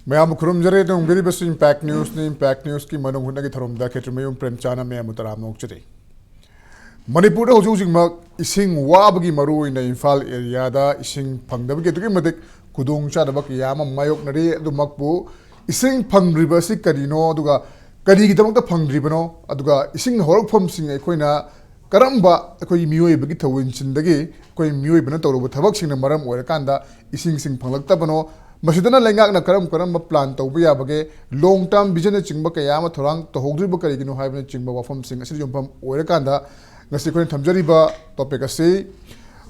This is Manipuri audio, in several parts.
Mayam Kurumjare, the very best Impact News ki Manung Hunaki Tharumda, Kshetrimayum Premchand, Mutum Churamani. Manipur using ising wabagi maru in the Infal area, ising Pangdabaki Madik, Kudung Chadabak Yama, Mayok Nari, the Makbu, ising Pang Riversik Kadino, Duga, Kadigitamaka Pang Ribano, Aduga, ising Hork Pumsing Equina, Karamba, Koi Mui Begita Winchindagi, Koi Mui Benato with Tabaxing and Maram or Kanda, ising Sing Pangaktabano. Masidana lengak na karam plan tawba yabage long term vision chingba kayama thorang to hogdriba karigino haibna chingba wafam sing asiri jompam oirakanda ngasi koin thamjariba topic ase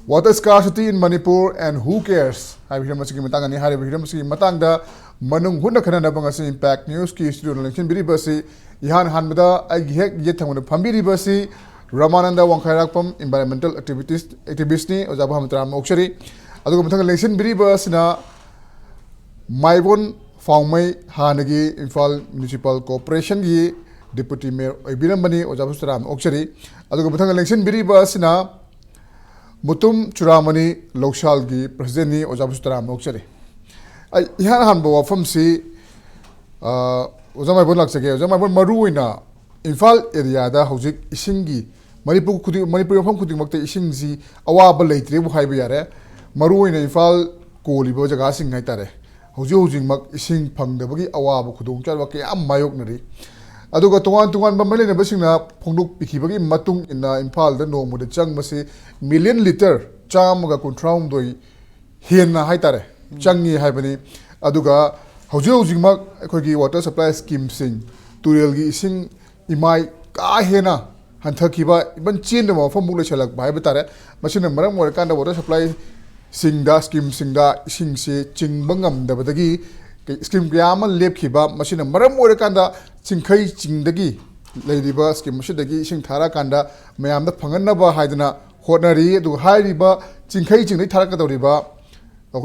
water scarcity in Manipur and who cares haibhiram masigi matang ani haibhiram masigi matangda manung hunna khana bangasi impact news ki studio election biriba se ihan hanbada agi hek ye thangona phambiriba se Ramananda Wangkheirakpam environmental activist ni ojaba hamtram okshari adugo mathang election biriba sina Maibon Phaomei Hanagi Infal Municipal Corporation gi Deputy Mayor Ibirambani Ojabustram Okchari adugo mathang election biriba sina Mutum Churamani LOUSAL gi President ni Ojabustram Okchari ai ihan han bo wafam si Ojamaibon laksage Ojamaibon maruina Infal area da hojik isingi Manipur wafam khuding makte isingsi awaba leitre bu haiba yare maruina Infal kolibo jaga sing haitare Hujing Mak ising Pang the Bagi Awab Kudung Chalwaki am Mayoknari. Aduga Tuan Bamalina Basina Ponduk Pikibagi Matung in Impal the Nom with the Chang Masi million liter Chamaga Contraum doi Hiena Haitare Changi Haibani Aduga Hujing Mak Kogi water supply scheme sing Turelgi sing Imai Kahena Hantakiba even chin them from Mulashalak by Betare Machine Maram or kind of water supply Singda scheme singda sing se ching bangam da badagi scheme gyama lep khiba machine maram ore kanda chingkhai chingdagi leidiba scheme machidagi sing thara kanda mayam da phanganna ba haidana hodnari du hairiba chingkhai chingdai thara ka doriba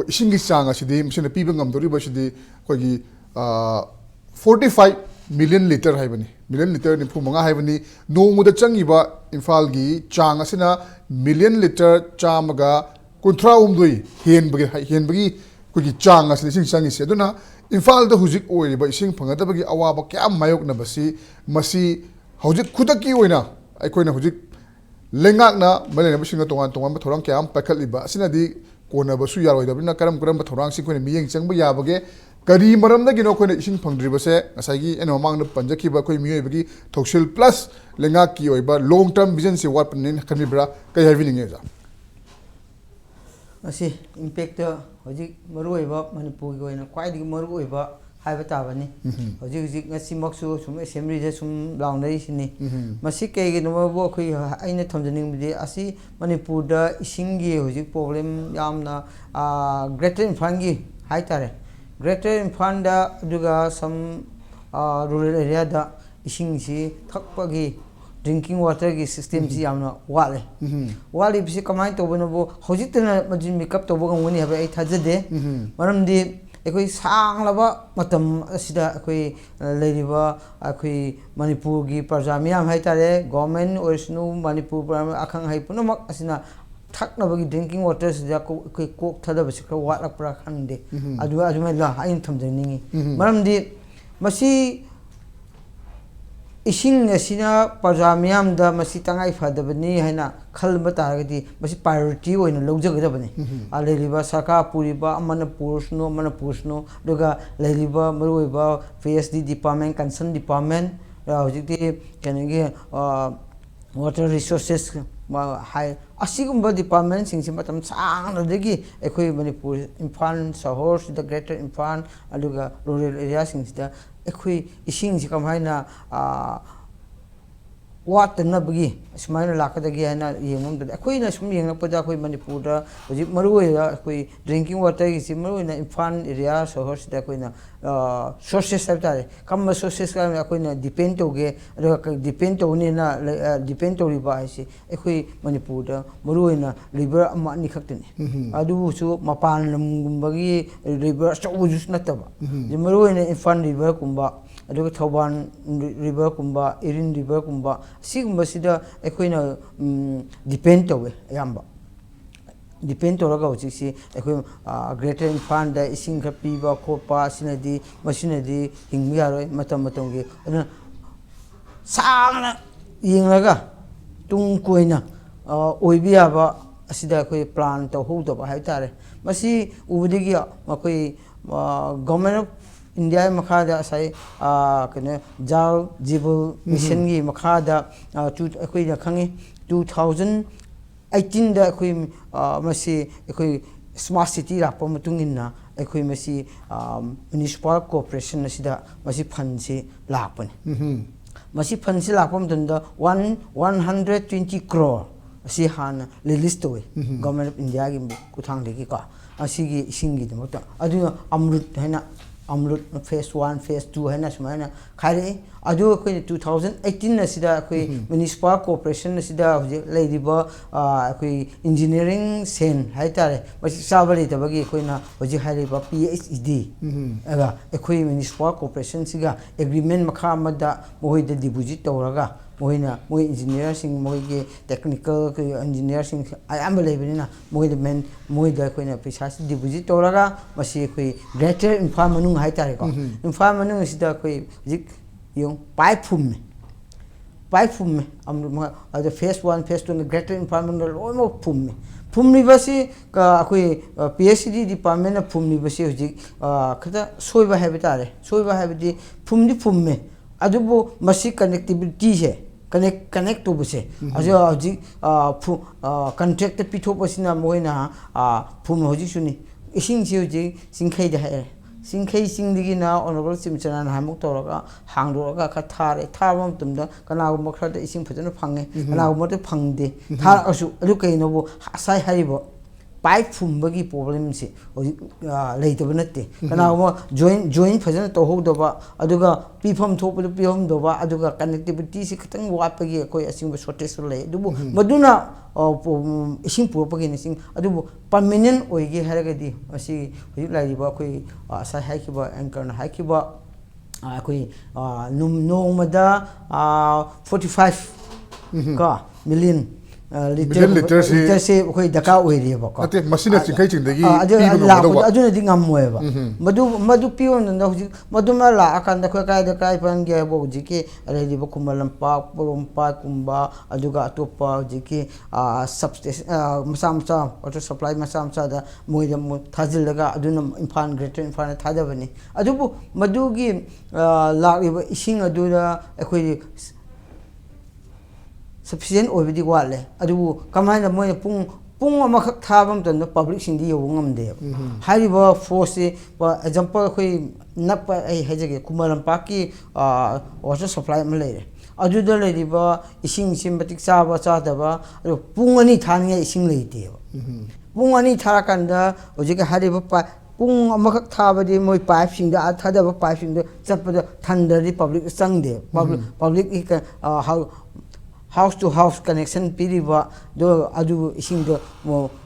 ising gi chang asidi machine piba ngam doriba sidi kogi 45 million liter haibani million liter ni phumanga haibani nomuda changiba infal gi chang asina million liter chamaga Contra umdui Henbagi Kuki Chang as the Sing Sang is Yaduna, Infal the Huzik Oi by Sing Pangatabagi Awaba Kam Mayok Nabasi, Masi, Hojik Kutaki Wina, I coin a Huzik Lengakna, Malay Machine to one Torang Kam, Pakaliba, Sinadi, Kona Basuya, Dabina Karam Gram Torang Sequin Ming Sangbayabage, Kari Maram the Gino Connection Pangdribase, Asagi, and among the Panjaki Bakoi Muyabagi, Toxil plus Lengaki Oiba, long term vision, see what Panin Kamibra, Kayavininga. Asi impact hojik maruiba Manipur gi oina kwai maruiba haiba tabani hojik ngasi maksu sum assembly je sum launai sini masi ke gi no bo khoi aina thamjaning bi asi Manipur da isingi hojik problem yamna greater infan gi haitare greater infan da duga some rural area da ising si thakpa gi drinking water ki system si amna wale wale bisi kamai to bono bo hojitna majin makeup to bo ngoni habe ai thajade maramdi ekoi sang laba matam asida ekoi leiriba ekoi Manipur gi praja miyam haitare government oisnu Manipur akhang hai punamak asina thakna bagi drinking water sida ko ekoi kok thada bisi kra watlak pra khande adu mai la ain thamjani maramdi masi Ising asina Parjamiam da masi tangai fadabani haina khalba taragadi masi priority oina lawjagadabani aleliba saka puriba amana pursno duga leliba maruiba PSD department concern department hojikti kanagi water resources high asigumba department singsi matam sangadagi ekoi Manipur Imphal Sahor the greater Imphal aduga rural area singsida ekoi ising si kamhaina wat na bagi smaina lakadagi haina yengum da ekoi na sum yengapda ekoi Manipur da hojik maruya ekoi drinking water gi simaruina Imphal area Sahor sida koina sources sabtare kam sources ka ekoi na depend toge depend toni na depend tori ba isi ekoi Manipur da maruina river ama ni khaktini adu su mapan gumbagi river chawjus nataba je maruina Imphal river kumba aduga Thoban river kumba Irin river kumba sigumba sida ekoina depend towe yamba depend tolaga hojiksi ekhoi greater Imphal da ising kha piba khopa sinadi masinadi hingmi yaroi matam matamgi aduna sangna yinglaga tung koina oibi yaba asida ekhoi plan to hodaba haitare masi ubudigi makoi government of India makhada sai kene jal jibul mission gi makhada ekhoi na khangi 2018 da ekhoi masi ekhoi smart city rakpa matungina ekhoi masi municipal corporation asida masi fund si lakpani masi fund si lakpam tunda 120 crore asi hana release toy government of India gi kuthang de gi ka asigi isingi de mota adu amrut haina amrut phase 1 phase 2 haina sumana khare adu ko 2018 asida ko municipal corporation asida hoje leidiba ko engineering sen haitare masi sabali tabagi ko na hoje hariba PhD aga ko municipal corporation siga agreement makha amada mohoida deposit tawraga moina moi engineer sing moi ge technical engineer sing ayam lebenina moi de men moi da ko na pisa si deposit tawraga masi ko greater Imphal manung haitare ko Imphal manung asida ko jik yung pipe phum am the phase 1 phase 2 greater Imphal manung almost phum ni basi ka koi PhD department of phum ni basi hoji khata soiba habitare soiba habiti phum me adubu masi connectivity je connect to base ajo hoji contract pitho pasina moina phum hoji suni ising ji hoji singkhai da hai singkhai singdigi na honorable simchana hamuk toraga hangdoraga kha thare thabam tumda kanagum khada ising phajana phange kanagum te phangde thar asu adu kaino bo asai haribo pipe fumbagi problem se leitaba natte kanagum join phajana to hodoba aduga pifam thopu pifam doba aduga connectivity se khatang wapagi koi asing bo shortage le dubu maduna ising purpagi ni sing adubu permanent oigi haragadi asi hujik laiba koi asai haikiba anchor na haikiba koi nomada 45 ka million liter se koi daka oiriba ko ate masina chingkai chingdagi aduna di ngamoeba madu pion na hujik maduma la akanda koi kai pan ge bo jiki alaiba kumalam pa porompa kumba aduga atopa jiki substation masam water supply masam da moida mo thajilaga aduna Imphal greater Imphal thadabani adubu madugi lagiba ising aduna ekhoi sufficient oibidi wale adu kamaina moina pung amakak thabam ton public singdi yowngamde hariba force ba example khoi nakpa ai hajege kumalam paki water supply ma leire adu da leiba ising simbatik chaba chadaba pung ani thania ising leite pung ani tharakanda ojike hariba pung amakak thabadi moi pipe singda thadaba pipe singda chapda thandari public sangde public house to house connection piriba do adu ising do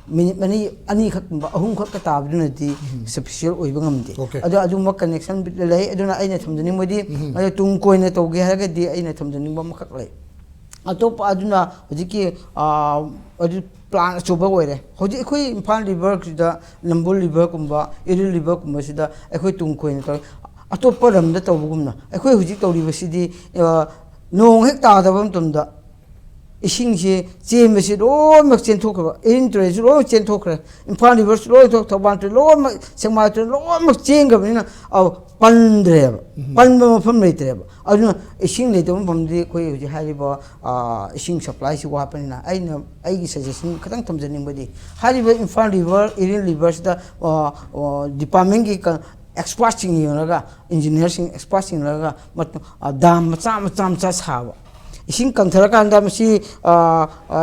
minute mani ani khak ahum khak ka tabdunati special oiba ngamde adu ma connection bit lei aduna aina thamjani modi adu tung koina toge haragadi aina thamjani ba makhak lei atop aduna hojiki adu plan choba oire hoji khoi Imphal river da Nambol river kumba Iril river kumba sida ekhoi tung koina to atop ram da tawbugumna ekhoi hoji tawriba sidi nong hek ta dabam tumda ising je chemesi lo mak chen thokra interest lo chen thokra Imphal river lo thok thoban lo mak sengma lo mak chen gabina pandre panba pham leitre aduna ising le dum pham de khoi ji hariba ising supply si wa panina aina aigi suggestion khatang thamjani bodi hariba Imphal river Iril river da department gi experts sing yonaga engineers sing experts sing laga dam macha sawa ising kangthara masi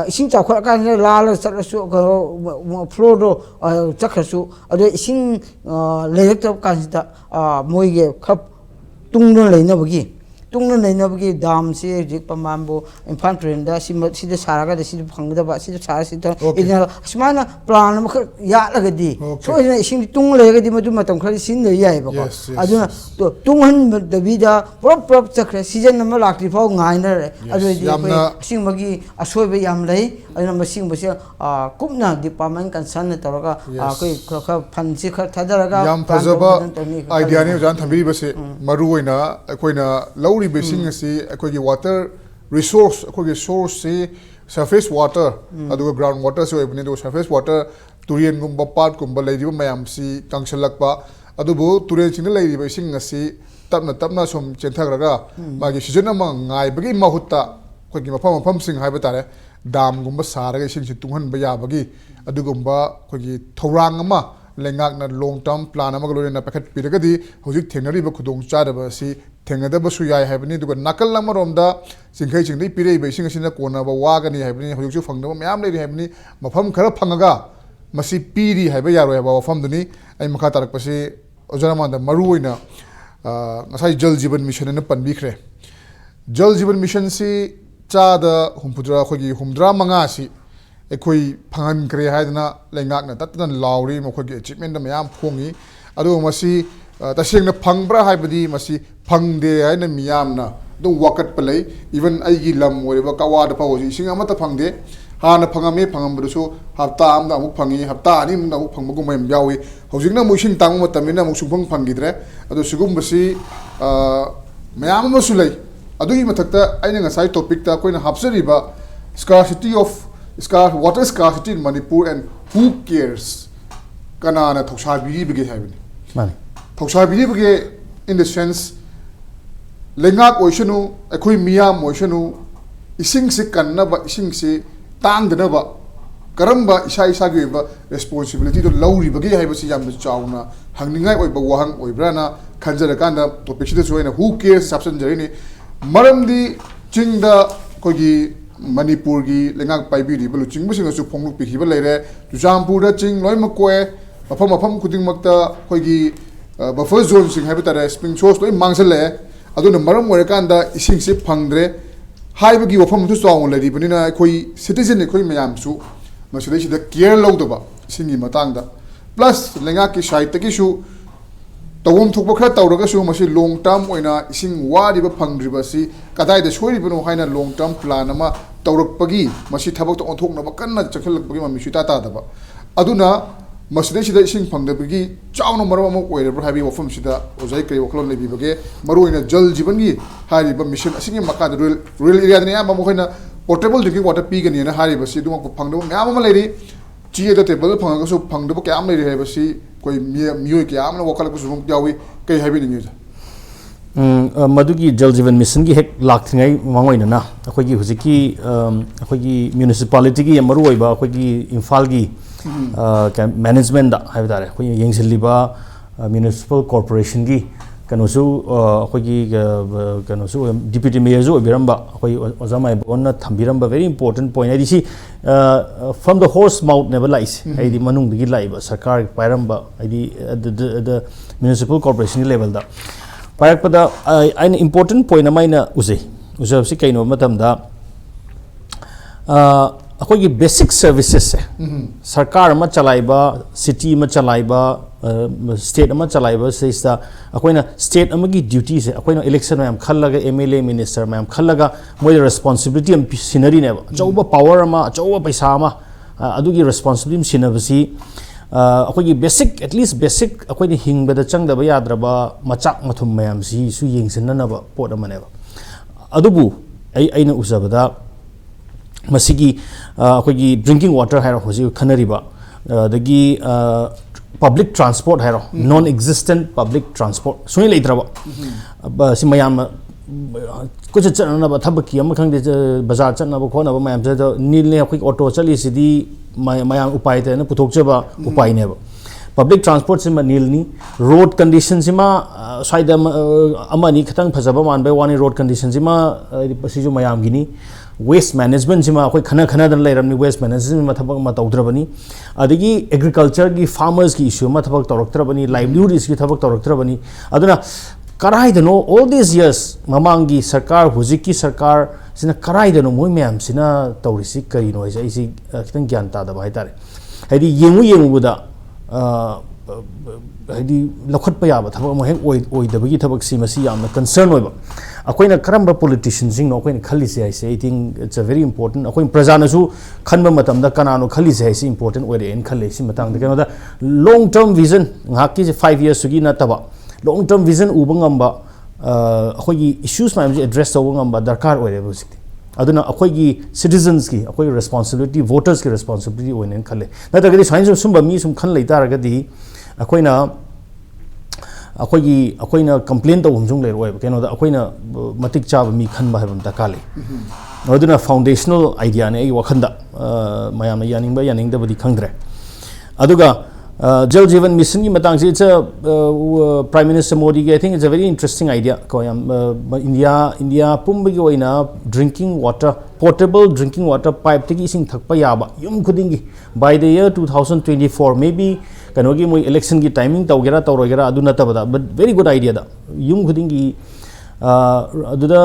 ising chakha kanda lal sarasu flow do chakhasu ade ising leyak kanda moige khap tungno leina bagi tungna nainabagi dam si jik pamambo infant trenda sida saraga da sida phangdaba sida sara sida ina smana plan ma ya lagadi so ina ising tung legadi madu matam khari sin le yai ba ko aduna to tunghan da vida prop chakre season ma lakri phau ngai na re adu di sing magi asoi ba yam lei aduna ma sing ba se kumna department concern na taraga koi kha phansi kha thadaraga yam phajaba idea ne jan thambiri ba se maru oina akoina lauri basing si akoi water resource akoi source se surface water adu ground water so ibne do surface water turian gumba pat gumba leidiba mayam si tangsalakpa adubu turian sing leidiba ising asi tapna som chentharaga magi season ama ngai bagi mahutta koi mafam sing haiba tare dam gumba saraga ising si tunghan ba yabagi adugumba koi thorang ama lengak na long term plan ama galore na paket piragadi hojik thenari ba khudong chadaba si thengada ba suyai haibani duga nakal lama romda singkhai chingdei pirei ba sing asina kona ba wagani haibani hojik chu phangda mayam lei haibani mafam khara phangaga masi piri haiba yaro haiba wafam duni ai makha tarak pasi ojaramanda maru oina ngasai jal jiban mission na panbikhre jal jiban mission si chada humpudra khogi humdra manga si ekoi phangan kre haidna lengak na tattan lauri mokhogi achievement da mayam phongi adu masi tasengna phangbra haibadi masi phangde haina miyam na do wakat palai even aigi lam oreba kawa da pawoji singa mata phangde hana phangame phangambrusu hafta amda amuk phangi hafta ani munda amuk phangbagu mayam yawi hojikna muising tang matamina amuk sungphang phangidre adu sugum basi mayam amasu lei adugi mathakta aina ngasai topic ta koina hapsariba scarcity of water scarcity in Manipur and who cares kanana thoksabiri bege haibani mani thoksabiri bege in the sense lengak oishanu ekoi miyam oishanu ising se kannaba ising se tangdana karamba isa ge ba responsibility to lauri bege haibasi yam chauna hangningai oiba wahang oibrana khanjara kanda topic sida soina who cares substance jarini maramdi chingda kogi Manipur gi lengak paibiri belu chingbusinga su phongluk pikhiba leire Chujampur da ching loima koe mafam khuding makta khoigi buffer zone sing haiba tare spring source loi mangsale aduna maram ore kanda ising se phangdre haiba gi wafam thu chaung lari banina khoi citizen khoi mayam su masile sida care lawdaba singi matangda plus lengak ki site ki su tawum thukba khra tawraga su masi long term oina ising wari ba phangdriba si kadai da soi bino haina long term plan ama tawrakpagi masi thabak to onthokna ba kanna chakhalakpagi ma misi ta daba aduna maside sida ising phangdabagi chawna maram ama oirabra habi wafam sida ozai kai waklon lebi bage maruina jal jiban gi hari ba mission asingi makad rural area ne ama moina portable drinking water pi gani na hari ba si duma ko phangdaba ngam ma leiri chi da table phanga so phangdaba kyam leiri hai ba si koi miyoi kyam na wakal ko sum yawi kai habi ni ja Madugi Jal Jeevan Mission ki hek lakthingai mangoina na akhoi hujiki akhoi municipality ki amaru oiba akhoi Imphal gi management da haibdare akhoi yengsilliba municipal corporation gi kanosu akhoi kanosu deputy mayor zo biramba akhoi ozamai onna thambiramba very important point ai si from the horse mouth never lies ai di manung gi laiba sarkar pairamba ai di the municipal corporation level da Parakpada an important point amaina uzab si kaino matamda akhoi basic services sarkar ma chalaiba city ma chalaiba state ma chalaiba seista akoina state amagi duty se akoina election mayam khallaga MLA minister mayam khallaga moi responsibility am scenery ne chauba power ma chauba paisa ma adugi responsibility sinabasi akhoi basic at least basic akhoi hingbada changdaba yadraba machak mathum mayam si su yengsinanaba pot amaneba adubu aina usabada masigi akhoi drinking water hairo hoji khanariba dagi public transport hairo non existent public transport sui leitraba si mayam kuch chanaba thabaki am khangde bazar chanaba khonaba mayam ja nil ne akhoi auto chali sidi mayam upai te na puthok chaba upai ne public transport sima nil ni road conditions sima saida amani khatang phajaba man bai wani road conditions sima pasiju mayam gini waste management sima akhoi khana dan lairam ni waste management ma thabak ma tawdrabani adigi agriculture gi farmers ki issue ma thabak tawraktrabani livelihood is ki thabak tawraktrabani aduna कराइदनो all these years mamangi sarkar hujiki sarkar sina कराइदनो moi मैम सिना तौरिसी करिनो है इसी खितंग ज्ञान ता दबा हाइतारे हाइदी येंगु बुदा हाइदी लखत पयाबा थबक म हेक ओइ दबगी थबक सी मसी यामना कंसर्न ओइबा अखोइना करम्बा politicians सिंग नो अखोइना खल्लिसे आइसे I think it's a very important अखोइन प्रजानसु खनबा मतमदा कनानो खल्लिसे आइसे इंपोर्टेंट ओइरे एन खल्ले सी मतंग द केनोदा long term vision ngaki 5 years sugi na taba long term vision ubangamba अखोइगी issues मैम जे address तौबंगamba दरकार ओइरे बुसिति अदुना अखोइगी citizens की अखोइ responsibility voters की responsibility ओइनेन खल्ले नतगदि साइंस सुंबा मी सुम खन लैतारगदि अखोइना अखोइना कंप्लेन तो हमजुंग ले रोय केनो दा अखोइना मतिक चाब मी खनबा हैबम तकाले अदुना फाउंडेशनल आइडिया ने वखंदा मयाम यानिंगबा यानिंगदबदि खंगद्रे अदुगा जल जीवन मिशन की मतंग से इट्स प्राइम मिनिस्टर मोदी के I think it's a very interesting idea को इंडिया पुंब की ओइना drinking water portable drinking water pipe तकी इसिंग थकपा याबा युम खुदिंगी by the year 2024 maybe कनोगी मोई इलेक्शन की टाइमिंग तौगेरा तौरोगेरा अदु नतबदा बट वेरी गुड आइडिया दा युम खुदिंगी अदुदा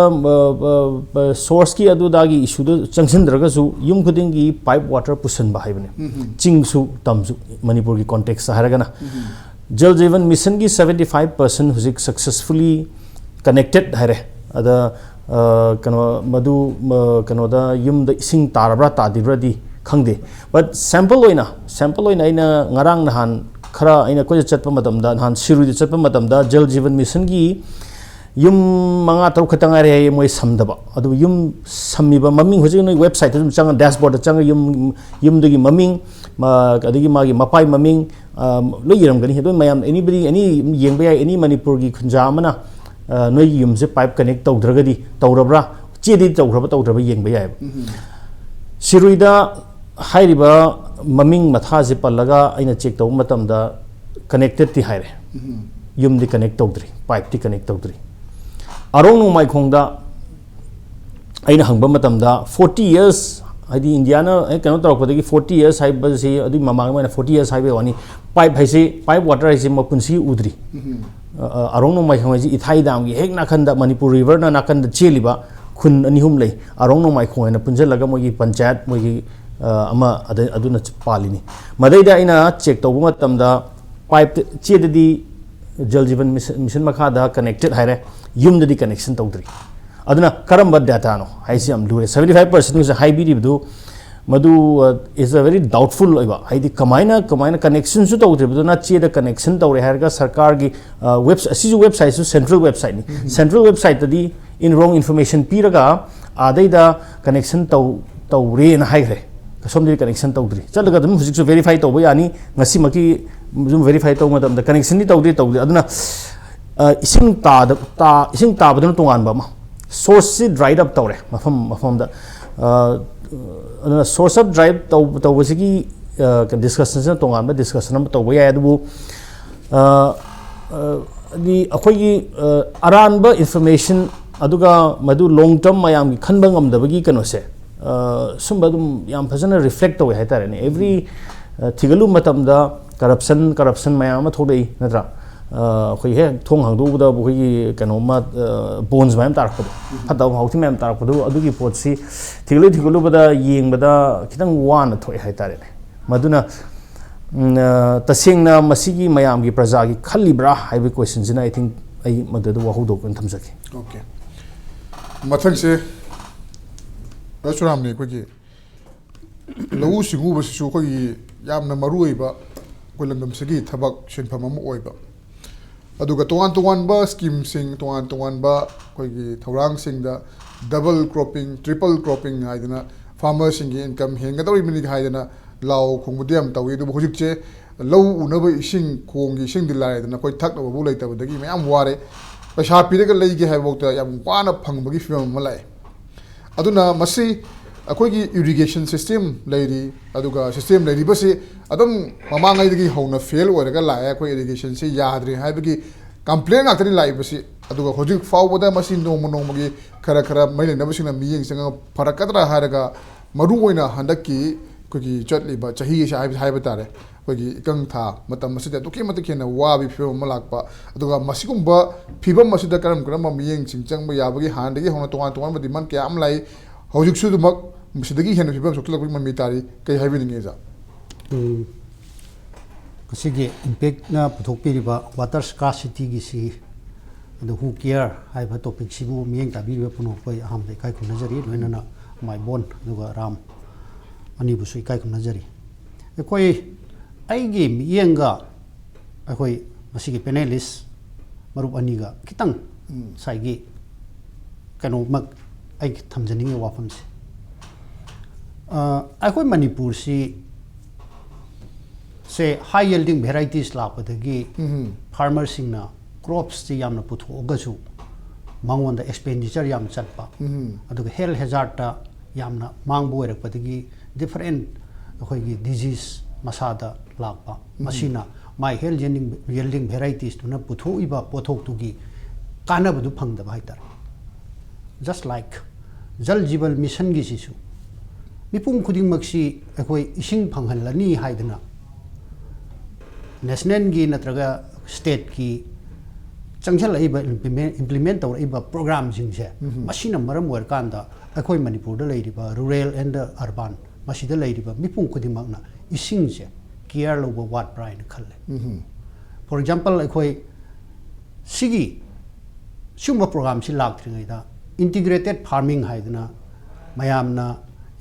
सोर्स की अदुदागी इशू दो चंगसिंद्रगसु युम खुदिंगी पाइप वाटर पुसन बाहाइबने चिंगसु तमसु मणिपुर की कॉन्टेक्स्ट हारगना जल जीवन मिशन की 75% हुजिक सक्सेसफुली कनेक्टेड हारे अदा कनो मधु कनोदा युम द इसिंग तारब्रा तादिब्रादी खंगदे बट सैंपल ओइना इना ngarang nahan खरा इना कोइ चटप मतमदा नान सिरुदि चटप मतमदा जल जीवन मिशन की युम मंगा तरु खतंग रे मोय समदबा अदु युम समिबा ममिंग होजे नोय वेबसाइट तुम चंग डैशबोर्ड चंग युम दुगी ममिंग अदगी मागी मपाई ममिंग लो यरम गनी हेदो मयाम एनीबडी एनी येंबा याय एनी मणिपुर की खुंजा मना नोय युम से पाइप कनेक्ट तौद्रगदी तौरब्रा चेदि तौद्रबा येंबा याय सिरुइदा हाइरिबा ममिंग मथा जे पल्लगा आइना चेक तौ मतमदा कनेक्टेड ति हाइरे युम दि कनेक्ट तौद्री पाइप ति कनेक्ट तौद्री अरोंग नोमाई खोंगदा आइना हंगबा मतमदा 40 इयर्स हाइदि इंडियाना कनो तौरपदगी 40 इयर्स हाइबसी अदि ममांग मैना 40 इयर्स हाइबे वानी पाइप हाइसे पाइप वाटर हाइसे मपुनसी उद्री अरोंग नोमाई खोंगजी इथाई दामगी हेक नाखंदा मणिपुर रिवर ना नाखंदा चेलिबा खुन अनिहुम लै अरोंग नोमाई खोंगना पुंजलगा मोगी पंचायत मोगी अमा अदुना पालिनी मदैदा आइना चेक तौबा मतमदा पाइप चेददी जल जीवन मिशन मखादा कनेक्टेड हाइरे युमददी कनेक्शन तौद्री अदुना करम डाटा नो हाइसी हम लुरे 75% नु हाइबिरिबदु मधु इज अ वेरी डाउटफुल ओइबा हाइदि कमाइना कनेक्शन सु तौद्री बदुना चेदा कनेक्शन तौरे हारगा सरकार की वेबसाइट सु सेंट्रल वेबसाइट नि सेंट्रल वेबसाइट तदी इन रॉन्ग इन्फॉर्मेशन पीरगा आदैदा कनेक्शन तौरे न हाइरे सोमदि कनेक्शन तौद्री चलगा दम हुजिक वेरीफाई तौबा यानी ngasi maki zum verify tau madam da connection ni taude aduna ising ta badun tongan ba ma source si dried up tawre mafam da aduna source of dried tau wasigi discussion tongan ba discussion ba tawba ya adu di akhoi gi aran ba information aduga madu long term mayam gi khanba ngam da bagi kano se sumbadum yam phajana reflect tawai haitare ne every थिगलु मतमदा करप्शन मैम थोड़े नत्रा अखोई हे थोंग हांगदोबदा बखोई कनोमा बोन्स मैम तारखदो फताव हाउथि मैम तारखदो अदुगी पोटसी थिगलुबदा येंगबदा खितंग वान थोय हाइतारे मदुना तसेंगना मसिगी मयाम की प्रजा की खल्लिब्रा हाइबे क्वेश्चन जिना आई थिंक आई मददु वहुदो कन थमसके ओके मथंग से रसुरामने कोगी लौ सिंगु बसु कोगी यामना मरुइबा कोलंगम सगी थबक सिनफम अम ओइबा अदुगा तोवान बा स्कीम सिंग तोवान बा कोगी थौरांग सिंगदा डबल क्रॉपिंग ट्रिपल क्रॉपिंग हाइदना फार्मर सिंग इनकम हेंगदौरि मिनि हाइदना लाव खोंगबुदि am tawi du hojik che lau unaba ising khongi ising dilaidana koi thakna bu leitabadagi mayam ware paisa piraga leige haibokta yam wana phangbagi film malai aduna masi अखोगी इरिगेशन सिस्टम लेरी अदुगा सिस्टम लेरी बसे अदम ममांगाइदगी हौना फेल ओरगा लाए अखोई इरिगेशन से याद्रे हाइबगी कंप्लेन आतरी लाई बसे अदुगा होजिक फावबदा मसी नोमगी खरा मैलेन नबसिना मियेंग संग फरकदरा हारगा मरु ओइना हंदकी ꯑꯩꯈꯣꯏꯒꯤ ꯆꯠꯂꯤꯕ ꯆꯍꯤꯁꯦ ꯍꯥꯏꯕ ꯇꯥꯔꯦ ꯑꯩꯈꯣꯏꯒꯤ ꯏꯀꯪ ꯊꯥ ꯃꯇꯝ ꯑꯁꯤꯗ ꯑꯗꯨꯛꯀꯤ ꯃꯇꯤꯛ ꯍꯦꯟꯅ ꯋꯥꯕꯒꯤ ꯐꯤꯕꯝ ꯑꯃ ꯂꯥꯛꯄ ꯑꯗꯨꯒ ꯃꯁꯤꯒꯨꯝꯕ ꯐꯤꯕꯝ ꯑꯁꯤꯗ ꯀꯔꯝꯕ ꯃꯤꯠꯌꯦꯡꯁꯤꯡ ꯆꯪꯕ ꯌꯥꯕꯒꯤ ꯍꯥꯟꯅꯗꯒꯤ ꯍꯧꯅ ꯇꯣꯉꯥꯟꯕ ꯗꯤꯃꯥꯟ ꯀꯌꯥ ꯑꯃ ꯂꯥꯛꯏ ꯍꯧꯖꯤꯛꯁꯨ ꯑꯗꯨꯃꯛ ꯃꯁꯤꯗꯒꯤ ꯍꯦꯟꯅ ꯐꯤꯕꯝ ꯁꯣꯛꯆꯤꯜꯂꯛꯄꯒꯤ ꯃꯃꯤ ꯇꯥꯔꯤ ꯀꯩ ꯍꯥꯏꯕꯤꯅꯤꯡꯉꯤ ꯑꯣꯖꯥ ꯃꯁꯤꯒꯤ ꯏꯝꯄꯦꯛꯅ ꯄꯨꯊꯣꯛꯄꯤꯔꯤꯕ ꯋꯥꯇꯔ ꯁ꯭ꯀꯥꯔꯁꯤꯇꯤꯒꯤꯁꯤ ꯑꯗꯨ ꯍꯨ ꯀꯤꯌꯔ ꯍꯥꯏꯕ ꯇꯣꯄꯤꯛꯁꯤꯕꯨ ꯃꯤꯠꯌꯦꯡ ꯇꯥꯕꯤꯔꯤꯕ ꯄꯨꯝꯅꯃꯛ ꯑꯩꯈꯣꯏ ꯑꯍꯥꯟꯕꯗ ꯏꯀꯥꯏ ꯈꯨꯝꯅꯖꯔꯤ ꯂꯣꯏꯅꯅ ꯃꯥꯏꯕꯣꯟ ꯑꯗꯨꯒ ꯔꯥꯝ ꯑꯅꯤꯕꯨꯁꯨ ꯏꯀꯥꯏ ꯈꯨꯝꯅꯖꯔꯤ ꯑꯩꯈꯣꯏ ꯑꯩꯒꯤ ꯃꯤꯠꯌꯦꯡꯒ ꯑꯩꯈꯣꯏ ꯃꯁꯤꯒꯤ ꯄꯦꯅꯦꯂꯤꯁ ꯃꯔꯨꯞ ꯑꯅꯤꯒ ꯈꯤꯇꯪ ꯉꯁꯥꯏꯒꯤ ꯀꯩꯅꯣꯃꯛ ꯑꯩ ꯊꯝꯖꯅꯤꯡꯉꯤ ꯋꯥꯐꯝꯁꯦ ꯑꯩꯈꯣꯏ ꯃꯅꯤꯄꯨꯔꯁꯤ ꯁꯦ ꯍꯥꯏ ꯌꯤꯜꯗꯤꯡ ꯚꯦꯔꯥꯏꯇꯤꯁ ꯂꯥꯛꯄꯗꯒꯤ ꯐꯥꯔꯃꯔꯁꯤꯡꯅ ꯀ꯭ꯔꯣꯞꯁꯤ ꯌꯥꯝꯅ ꯄꯨꯊꯣꯛꯑꯒꯁꯨ ꯃꯉꯣꯟꯗ ꯑꯦꯛꯁꯄꯦꯟꯗꯤꯆꯔ ꯌꯥꯝ ꯆꯠꯄ ꯑꯗꯨꯒ ꯍꯦꯜꯊ ꯍꯦꯖꯥꯔꯠꯇ ꯌꯥꯝꯅ ꯃꯥꯡꯕ ꯑꯣꯏꯔꯛꯄꯗꯒꯤ ꯗꯤꯐꯔꯦꯟ ꯑꯩꯈꯣꯏꯒꯤ ꯗꯤꯖꯤꯁ ꯃꯁꯥꯗ ꯂꯥꯛꯄ ꯃꯁꯤꯅ ꯃꯥꯏ ꯍꯦꯜꯊ ꯌꯤꯜꯗꯤꯡ ꯚꯦꯔꯥꯏꯇꯤꯁꯇꯨꯅ ꯄꯨꯊꯣꯛꯏꯕ ꯄꯣꯠꯊꯣꯛꯇꯨꯒꯤ ꯀꯥꯟꯅꯕꯗꯨ ꯐꯪꯗꯕ ꯍꯥꯏꯇꯥꯔꯦ ꯖꯁ ꯂꯥꯏꯛ ꯖꯜ ꯖꯤꯕꯟ ꯃꯤꯁꯟꯒꯤꯁꯤꯁꯨ ꯃꯤꯄꯨꯝ ꯈꯨꯗꯤꯡꯃꯛꯁꯤ ꯑꯩꯈꯣꯏ ꯏꯁꯤꯡ ꯐꯪꯍꯜꯂꯅꯤ ꯍꯥꯏꯗꯅ ꯅꯦꯁꯅꯦꯜꯒꯤ ꯅꯠꯇ꯭ꯔꯒ ꯁ꯭ꯇꯦꯠꯀꯤ ꯆꯪꯁꯤꯜꯂꯛꯏꯕ ꯏꯝꯄ꯭ꯂꯤꯃꯦꯟ ꯇꯧꯔꯛꯏꯕ ꯄ꯭ꯔꯣꯒ꯭ꯔꯥꯝꯁꯤꯡꯁꯦ ꯃꯁꯤꯅ ꯃꯔꯝ ꯑꯣꯏꯔꯀꯥꯟꯗ ꯑꯩꯈꯣꯏ ꯃꯅꯤꯄꯨꯔꯗ ꯂꯩꯔꯤꯕ ꯔꯨꯔꯦꯜ ꯑꯦꯟ ꯗ ꯑꯔꯕꯥꯟ ꯃꯁꯤꯗ ꯂꯩꯔꯤꯕ ꯃꯤꯄꯨꯝ ꯈꯨꯗꯤꯡꯃꯛꯅ ꯏꯁꯤꯡꯁꯦ ꯀꯤꯌꯔ ꯂꯧꯕ ꯋꯥꯠꯄ꯭ꯔꯥ ꯍꯥꯏꯅ ꯈꯜꯂꯦ ꯐꯣꯔ ꯑꯦꯛꯖꯥꯝꯄꯜ ꯑꯩꯈꯣꯏ ꯁꯤꯒꯤ ꯁꯤꯒꯨꯝꯕ ꯄ꯭ꯔꯣꯒ꯭ꯔꯥꯝꯁꯤ ꯂꯥꯛꯇ꯭ꯔꯤꯉꯩꯗ ꯏꯟꯇꯤꯒ꯭ꯔꯦꯇꯦꯠ ꯐꯥꯔꯃꯤꯡ ꯍꯥꯏꯗꯅ ꯃꯌꯥꯝꯅ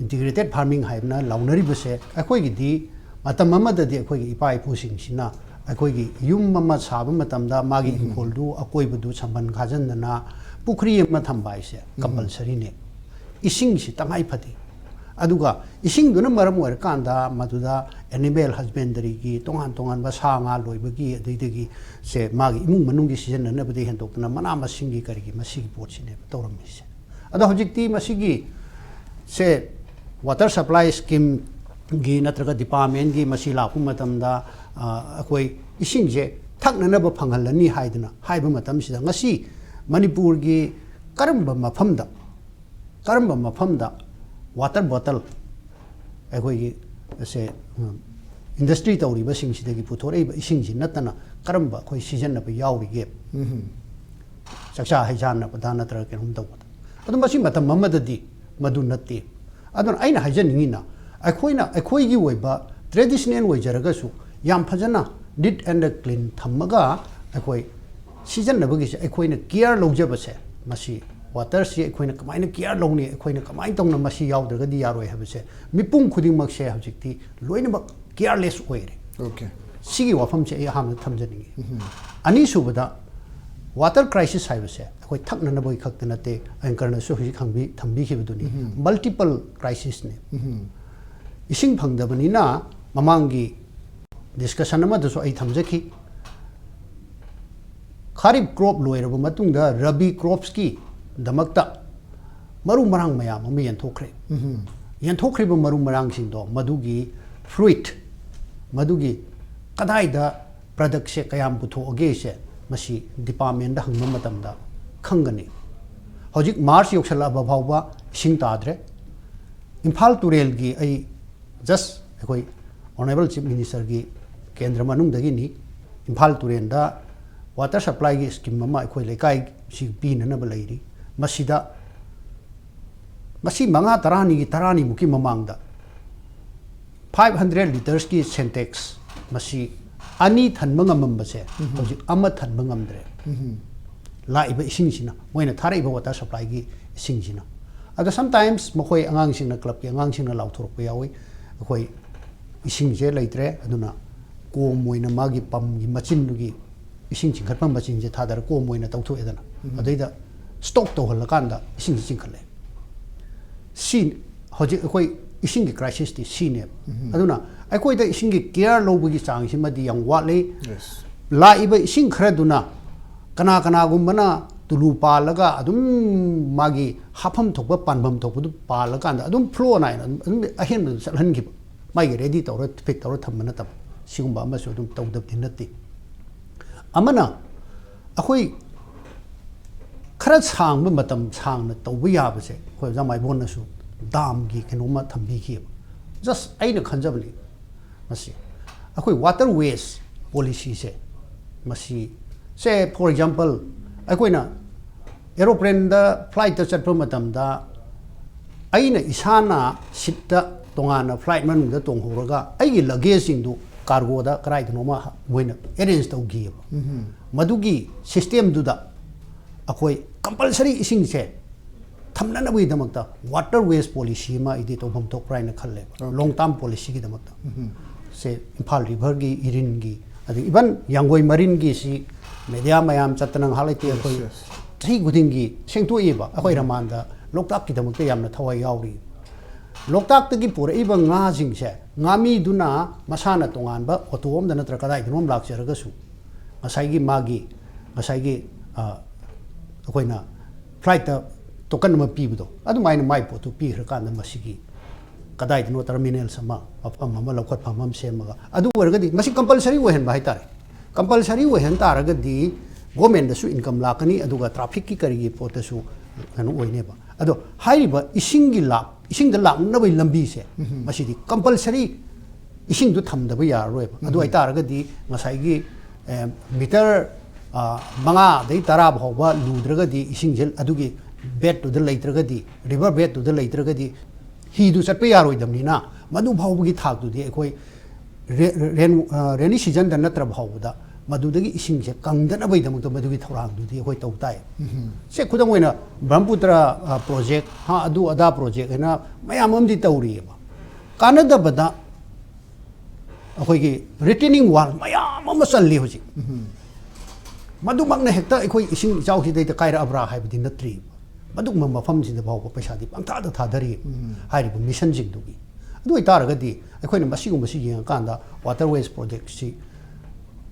ꯏꯟꯇꯤꯒ꯭ꯔꯦꯇꯦꯠ ꯐꯥꯔꯃꯤꯡ ꯍꯥꯏꯗꯅ ꯂꯥꯎꯅꯔꯤꯕꯁꯦ ꯑꯩꯈꯣꯏꯒꯤꯗꯤ ꯃꯇꯝ ꯑꯃꯗꯗꯤ ꯑꯩꯈꯣꯏꯒꯤ ꯏꯄꯥ ꯏꯄꯨꯁꯤꯡꯁꯤꯅ ꯑꯩꯈꯣꯏꯒꯤ ꯌꯨꯝ ꯑꯃ ꯁꯥꯕ ꯃꯇꯝꯗ ꯃꯥꯒꯤ ꯏꯪꯈꯣꯜꯗꯨ ꯑꯀꯣꯏꯕꯗꯨ ꯁꯝꯕꯟ ꯈꯥꯖꯤꯟꯗꯅ ꯄꯨꯈ꯭ꯔꯤ ꯑꯃ ꯊꯝꯕ ꯍꯥꯏꯁꯦ ꯀꯝꯄꯜꯁꯔꯤꯅꯦ ꯏꯁꯤꯡꯁꯤ ꯇꯉꯥꯏ ꯐꯗꯦ ꯑꯗꯨꯒ ꯏꯁꯤꯡꯗꯨꯅ ꯃꯔꯝ ꯑꯣꯏꯔꯀꯥꯟꯗ ꯃꯗꯨꯗ ꯑꯦꯅꯤꯃꯦꯜ ꯍꯁꯕꯦꯟꯗꯔꯤꯒꯤ ꯇꯣꯉꯥꯟ ꯇꯣꯉꯥꯟꯕ ꯁꯥ ꯉꯥ ꯂꯣꯏꯕꯒꯤ ꯑꯗꯩꯗꯒꯤ ꯁꯦ ꯃꯥꯒꯤ ꯏꯃꯨꯡ ꯃꯅꯨꯡꯒꯤ ꯁꯤꯖꯤꯟꯅꯅꯕꯗꯒꯤ ꯍꯦꯟꯗꯣꯛꯇꯅ ꯃꯅꯥ ꯃꯁꯤꯡꯒꯤ ꯀꯔꯤꯒꯤ ꯃꯁꯤꯒꯤ ꯄꯣꯠꯁꯤꯅꯦꯕ ꯇꯧꯔꯝꯃꯤꯁꯦ ꯑꯗꯣ ꯍꯧꯖꯤꯛꯇꯤ ꯃꯁꯤꯒꯤ ꯁꯦ ꯋꯥꯇꯔ ꯁꯄ꯭ꯂꯥꯏ ꯁ꯭ꯀꯤꯝꯒꯤ ꯅꯠꯇ꯭ꯔꯒ ꯗꯤꯄꯥꯔꯠꯃꯦꯟꯒꯤ ꯃꯁꯤ ꯂꯥꯛꯄ ꯃꯇꯝꯗ ꯑꯩꯈꯣꯏ ꯏꯁꯤꯡꯁꯦ ꯊꯛꯅꯅꯕ ꯐꯪꯍꯜꯂꯅꯤ ꯍꯥꯏꯗꯅ ꯍꯥꯏꯕ ꯃꯇꯝꯁꯤꯗ ꯉꯁꯤ ꯃꯅꯤꯄꯨꯔꯒꯤ ꯀꯔꯝꯕ ꯃꯐꯝꯗ ꯋꯥꯇꯔ ꯕꯣꯇꯜ ꯑꯩꯈꯣꯏꯒꯤ ꯁꯦ ꯏꯟꯗꯁꯇ꯭ꯔꯤ ꯇꯧꯔꯤꯕꯁꯤꯡꯁꯤꯗꯒꯤ ꯄꯨꯊꯣꯔꯛꯏꯕ ꯏꯁꯤꯡꯁꯤ ꯅꯠꯇꯅ ꯀꯔꯝꯕ ꯑꯩꯈꯣই ꯁꯤꯖꯤꯟꯅꯕ ꯌꯥꯎꯔꯤꯒꯦ ꯆꯥꯛꯆꯥ ꯍꯩꯖꯥꯟꯅꯕꯗ ꯅꯠꯇ꯭ꯔꯒ ꯀꯩꯅꯣꯝ ꯇꯧꯕꯗ ꯑꯗꯨ ꯃꯁꯤ ꯃꯇꯝ ꯑꯃꯗꯗꯤ ꯃꯗꯨ ꯅꯠꯇꯦ ꯑꯗꯨꯅ ꯑꯩꯅ ꯍꯥꯏꯖꯅꯤꯡꯉꯤꯅ ꯑꯩꯈꯣꯏꯅ ꯑꯩꯈꯣꯏꯒꯤ ꯑꯣꯏꯕ ꯇ꯭ꯔꯦꯗꯤꯁꯅꯦꯜ ꯑꯣꯏꯖꯔꯒꯁꯨ ꯌꯥꯝ ꯐꯖꯅ ꯅꯤꯠ ꯑꯦꯟड ꯀ꯭ꯂꯤꯟ ꯊꯝꯃꯒ ꯑꯩꯈꯣꯏ ꯁꯤꯖꯤꯟꯅꯕꯒꯤꯁꯦ ꯑꯩꯈꯣꯏꯅ ꯀꯤꯌꯔ ꯂꯧꯖꯕꯁꯦ ꯃꯁꯤ ꯋꯥꯇꯔꯁꯤ ꯑꯩꯈꯣꯏꯅ ꯀꯃꯥꯏꯅ ꯀꯤꯌꯔ ꯂꯧꯅꯤ ꯑꯩꯈꯣꯏꯅ ꯀꯃꯥꯏꯅ ꯇꯧꯅ ꯃꯁꯤ ꯌꯥꯎꯗ꯭ꯔꯒꯗꯤ ꯌꯥꯔꯣꯏ ꯍꯥꯏꯕꯁꯦ ꯃꯤꯄꯨꯝ ꯈꯨꯗꯤꯡꯃꯛꯁꯦ ꯍꯧꯖꯤꯛꯇꯤ ꯂꯣꯏꯅꯃꯛ ꯀꯤꯌꯔꯂꯦꯁ ꯑꯣꯏꯔꯦ ꯁꯤꯒꯤ ꯋꯥꯐꯝꯁꯦ ꯑꯩ ꯑꯍꯥꯟꯕꯗ ꯊꯝꯖꯅꯤꯡꯉꯤ ꯑꯅꯤꯁꯨꯕꯗ ꯋꯥꯇꯔ ꯀ꯭ꯔꯥꯏꯁꯤꯁ ꯍꯥꯏꯕꯁꯦ ꯑꯩꯈꯣꯏ ꯊꯛꯅꯅꯕꯒꯤ ꯈꯛꯇ ꯅꯠꯇꯦ ꯑꯦꯡꯀꯔꯅꯁꯨ ꯍꯧꯖꯤꯛ ꯊꯝꯕꯤꯈꯤꯕꯗꯨꯅꯤ ꯃꯜꯇꯤꯄꯜ ꯀ꯭ꯔꯥꯏꯁꯤꯁꯅꯦ ꯏꯁꯤꯡ ꯐꯪꯗꯕꯅꯤꯅ ꯃꯃꯥꯡꯒꯤ ꯗꯤꯁꯀꯁꯟ ꯑꯃꯗꯁꯨ ꯑꯩ ꯊꯝꯖꯈꯤ ꯈꯥꯔꯤꯞ ꯀ꯭ꯔꯣꯞ ꯂꯣꯏꯔꯕ ꯃꯇꯨꯡꯗ ꯔꯕꯤ ꯀ꯭ꯔꯣꯞꯁꯀꯤ ꯗꯃꯛꯇ ꯃꯔꯨ ꯃꯔꯥꯡ ꯃꯌꯥꯝ ꯑꯃ ꯌꯦꯟꯊꯣꯛꯈ꯭ꯔꯦ ꯌꯦꯟꯊꯣꯛꯈ꯭ꯔꯤꯕ ꯃꯔꯨ ꯃꯔꯥꯡꯁꯤꯡꯗꯣ ꯃꯗꯨꯒꯤ ꯐ꯭ꯔꯨꯏꯠ ꯃꯗꯨꯒꯤ ꯀꯗꯥꯏꯗ ꯄ꯭ꯔꯗꯛꯁꯦ ꯀꯌꯥꯝ ꯄꯨꯊꯣꯛꯑꯒꯦꯁꯦ ꯃꯁꯤ ꯗꯤꯄꯥꯔꯠꯃꯦꯟꯗ ꯍꯪꯕ ꯃꯇꯝꯗ ꯈꯪꯒꯅꯤ ꯍꯧꯖꯤꯛ ꯃꯥꯔꯆ ꯌꯧꯁꯜꯂꯛꯑꯕ ꯐꯥꯎꯕ ꯏꯁꯤꯡ ꯇꯥꯗ꯭ꯔꯦ ꯏꯝꯐꯥꯜ ꯇꯨꯔꯦꯜꯒꯤ ꯑꯩ ꯖꯁ ꯑꯩꯈꯣꯏ ꯑꯣꯅꯔꯦꯕꯜ ꯆꯤꯐ ꯃꯤꯅꯤꯁꯇꯔꯒꯤ ꯀꯦꯟꯗ꯭ꯔ ꯃꯅꯨꯡꯗꯒꯤꯅꯤ ꯏꯝꯐꯥꯜ ꯇꯨꯔꯦꯜꯗ ꯋꯥꯇꯔ ꯁꯄ꯭ꯂꯥꯏꯒꯤ ꯁ꯭ꯀꯤꯝ ꯑꯃ ꯑꯩꯈꯣꯏ ꯂꯩꯀꯥꯏꯁꯤ ꯄꯤꯅꯅꯕ ꯂꯩꯔꯤ ꯃꯁꯤꯗ ꯃꯁꯤ 5-10ꯃꯨꯛꯀꯤ ꯃꯃꯥꯡꯗ 500 ꯂꯤꯇꯔꯁꯀꯤ ꯁꯦꯟꯇꯦꯛꯁ ꯃꯁꯤ 2 ꯊꯟꯕ ꯉꯝꯃꯝꯕꯁꯦ ꯍꯧꯖꯤꯛ 1 ꯊꯟꯕ ꯉꯝꯗ꯭ꯔꯦ ꯂꯥꯛꯏꯕ ꯏꯁꯤꯡꯁꯤꯅ ꯃꯣꯏꯅ ꯊꯥꯔꯛꯏꯕ ꯋꯥꯇꯔ ꯁꯄ꯭ꯂꯥꯏꯒꯤ ꯏꯁꯤꯡꯁꯤꯅ ꯑꯗꯣ ꯁꯝꯇꯥꯏꯝꯁ ꯃꯈꯣꯏ ꯑꯉꯥꯡꯁꯤꯡꯅ ꯀ꯭ꯂꯕꯀꯤ ꯑꯉꯥꯡꯁꯤꯡꯅ ꯂꯥꯎꯊꯣꯔꯛꯄ ꯌꯥꯎꯏ ꯑꯩꯈꯣꯏ ꯏꯁꯤꯡꯁꯦ ꯂꯩꯇ꯭ꯔꯦ ꯑꯗꯨꯅ ꯀꯣꯝ ꯑꯣꯏꯅ ꯃꯥꯒꯤ ꯄꯝꯒꯤ ꯃꯆꯤꯟꯗꯨꯒꯤ ꯏꯁꯤꯡ ꯆꯤꯡꯈꯠꯄ ꯃꯆꯤꯟꯁꯦ ꯊꯥꯗꯔ ꯀꯣꯝ ꯑꯣꯏꯅ ꯇꯧꯊꯣꯛꯑꯦꯗꯅ ꯑꯗꯩꯗ ꯁ꯭ꯇꯣꯛ ꯇꯧꯍꯜꯂꯀꯥꯟꯗ ꯏꯁꯤꯡꯁꯤ ꯆꯤꯡꯈꯠꯂꯦ ꯁꯤ ꯍꯧꯖꯤꯛ ꯑꯩꯈꯣꯏ ꯏꯁꯤꯡꯒꯤ ꯀ꯭ꯔꯥꯏꯁꯤꯁꯇꯤ ꯁꯤꯅꯦꯕ ꯑꯗꯨꯅ ꯑꯩꯈꯣꯏꯗ ꯏꯁꯤꯡꯒꯤ ꯀꯤꯌꯔ ꯂꯧꯕꯒꯤ ꯆꯥꯡꯁꯤꯃꯗꯤ ꯌꯥꯝ ꯋꯥꯠꯂꯤ ꯂꯥꯛꯏꯕ ꯏꯁꯤꯡ ꯈꯔꯗꯨꯅ ꯀꯅꯥꯒꯨꯝꯕꯅ ꯇꯨꯂꯨ ꯄꯥꯜꯂꯒ ꯑꯗꯨꯝ ꯃꯥꯒꯤ ꯍꯥꯞꯐꯝ ꯊꯣꯛꯄ ꯄꯥꯟꯐꯝ ꯊꯣꯛꯄꯗꯨ ꯄꯥꯜꯂꯀꯥꯟꯗ ꯑꯗꯨꯝ ꯐ꯭ꯂꯣ ꯅꯥꯏꯅ ꯑꯗꯨꯝ ꯑꯍꯦꯟꯕꯗ ꯆꯠꯍꯟꯈꯤꯕ ꯃꯥꯒꯤ ꯔꯦꯗꯤ ꯇꯧꯔ ꯐꯤꯠ ꯇꯧꯔ ꯊꯝꯕ ꯅꯠꯇꯕ ꯁꯤꯒꯨꯝꯕ ꯑꯃꯁꯨ ꯑꯗꯨꯝ ꯇꯧꯗꯕꯗꯤ ꯅꯠꯇꯦ ꯑꯃꯅ ꯑꯩꯈꯣꯏ ꯈꯔ ꯁꯥꯡꯕ ꯃꯇꯝ ꯁꯥꯡꯅ ꯇꯧꯕ ꯌꯥꯕꯁꯦ ꯑꯩꯈꯣꯏ ꯑꯣꯖꯥ ꯃꯥꯏꯕꯣꯟꯅꯁꯨ ꯗꯥꯝꯒꯤ ꯀꯩꯅꯣꯝꯃ ꯊꯝꯕꯤꯈꯤꯕ just aina khanjabani masi akhoi water waste policy se masi say for example akoina aeroplane da flight ta chatpa matam da aina isana sitta tongana flight manung da tonghuraga aigi luggage sing du cargo da karai no ma moina arrange tau gi madugi system du da akhoi compulsory ising se thamna na bui damakta water waste policy ma idi to bom tok prai na khalle long term policy gi damakta se imphal river gi irin gi adi even yangoi marine gi si media mayam chatnang halaite akhoi thi guding gi sengtu eba akhoi ramanda loktak ki damakta yamna thawai yauri loktak ta gi pura iba nga jing se ngami duna masana tongan ba otom da natra kadai nom lak cheraga su ngasai gi magi ngasai gi akoina flight ta token ma pibudo adu maina mai po tu pi kan na masigi kadai no terminal sama apam ma lokot phamam semaga adu wargadi masi compulsory wehen bai tare compulsory wehen taragadi government da su income lakani aduga traffic ki kari pot su anu oine ba ado haiba isingi lap ising da lap na bai lambi se masidi compulsory ising du tham da ba ya roi ba adu ai taragadi ngasai gi meter manga dei tara bhawa ludragadi ising jel adugi bed to the later gadi river bed to the later gadi he do chat pe yaroi damni na madu bhawgi thak du de koi rainy season da natra bhawda madu dagi ising je kangdana bai damak to madu gi thorang du de koi tau tai se khudang oina brahmaputra project ha adu ada project na mayam am di tauri ba kanada bada akoi gi retaining wall mayam am salli hoji madu makna hekta akoi ising chau hi dei ta kaira abra hai bidi natri maduk ma mafam sin da bawo paisa di pangta da thadari hai ri mission jing du gi adu ai tar ga di akoi na masi gum masi yang kan da water waste project si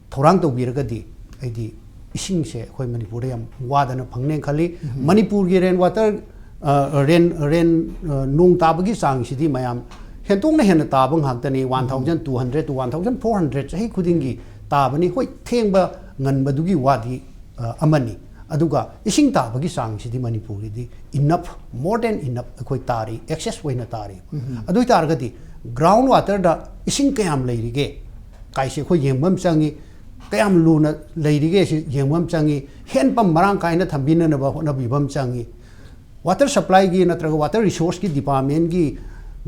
thorang to bir ga di ai di ising se akoi manipur yam wada na phangne khali manipur gi rain water rain nung ta ba gi sang si di mayam hentong na hen ta bang hak ta ni 1200 to 1400 chahi khuding gi ta bani hoi thengba ngan ba du gi wadi amani aduga ising ta bagi sang si di manipur di enough more than enough akoi tari excess way na tari adu tar ga di ground water da ising kayam leiri ge kai se khoi yengmam changi kayam lu na leiri ge si yengmam changi hen pam marang kai na thambina na ba na bibam changi water supply gi natraga water resource ki department gi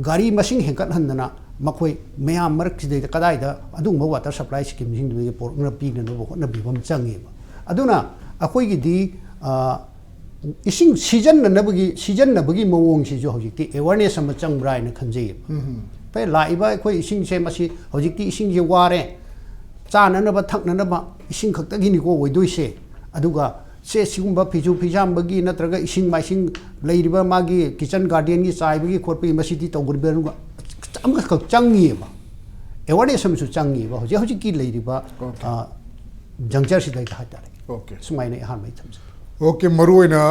gari machine hengkat handana makhoi mayam marak si de kadai da adung water supply scheme jing du ge por na pi na no na bibam changi aduna akoi gi di ising season na bagi mawong si jo hojikti awareness am changbrai na khanje pe laiba akoi ising se masi hojikti ising je ware chana na ba thakna na ba ising khakta gi ni ko woidoi se aduga se sigumba piju pijam bagi natraga ising maising leiriba magi kitchen garden gi chai bagi khorpi masi ti togurbe ruga amga khak changi ba awareness am su changi ba hojiki leiriba jangchar si dai hatare okay sumaina han mai tham okay maruina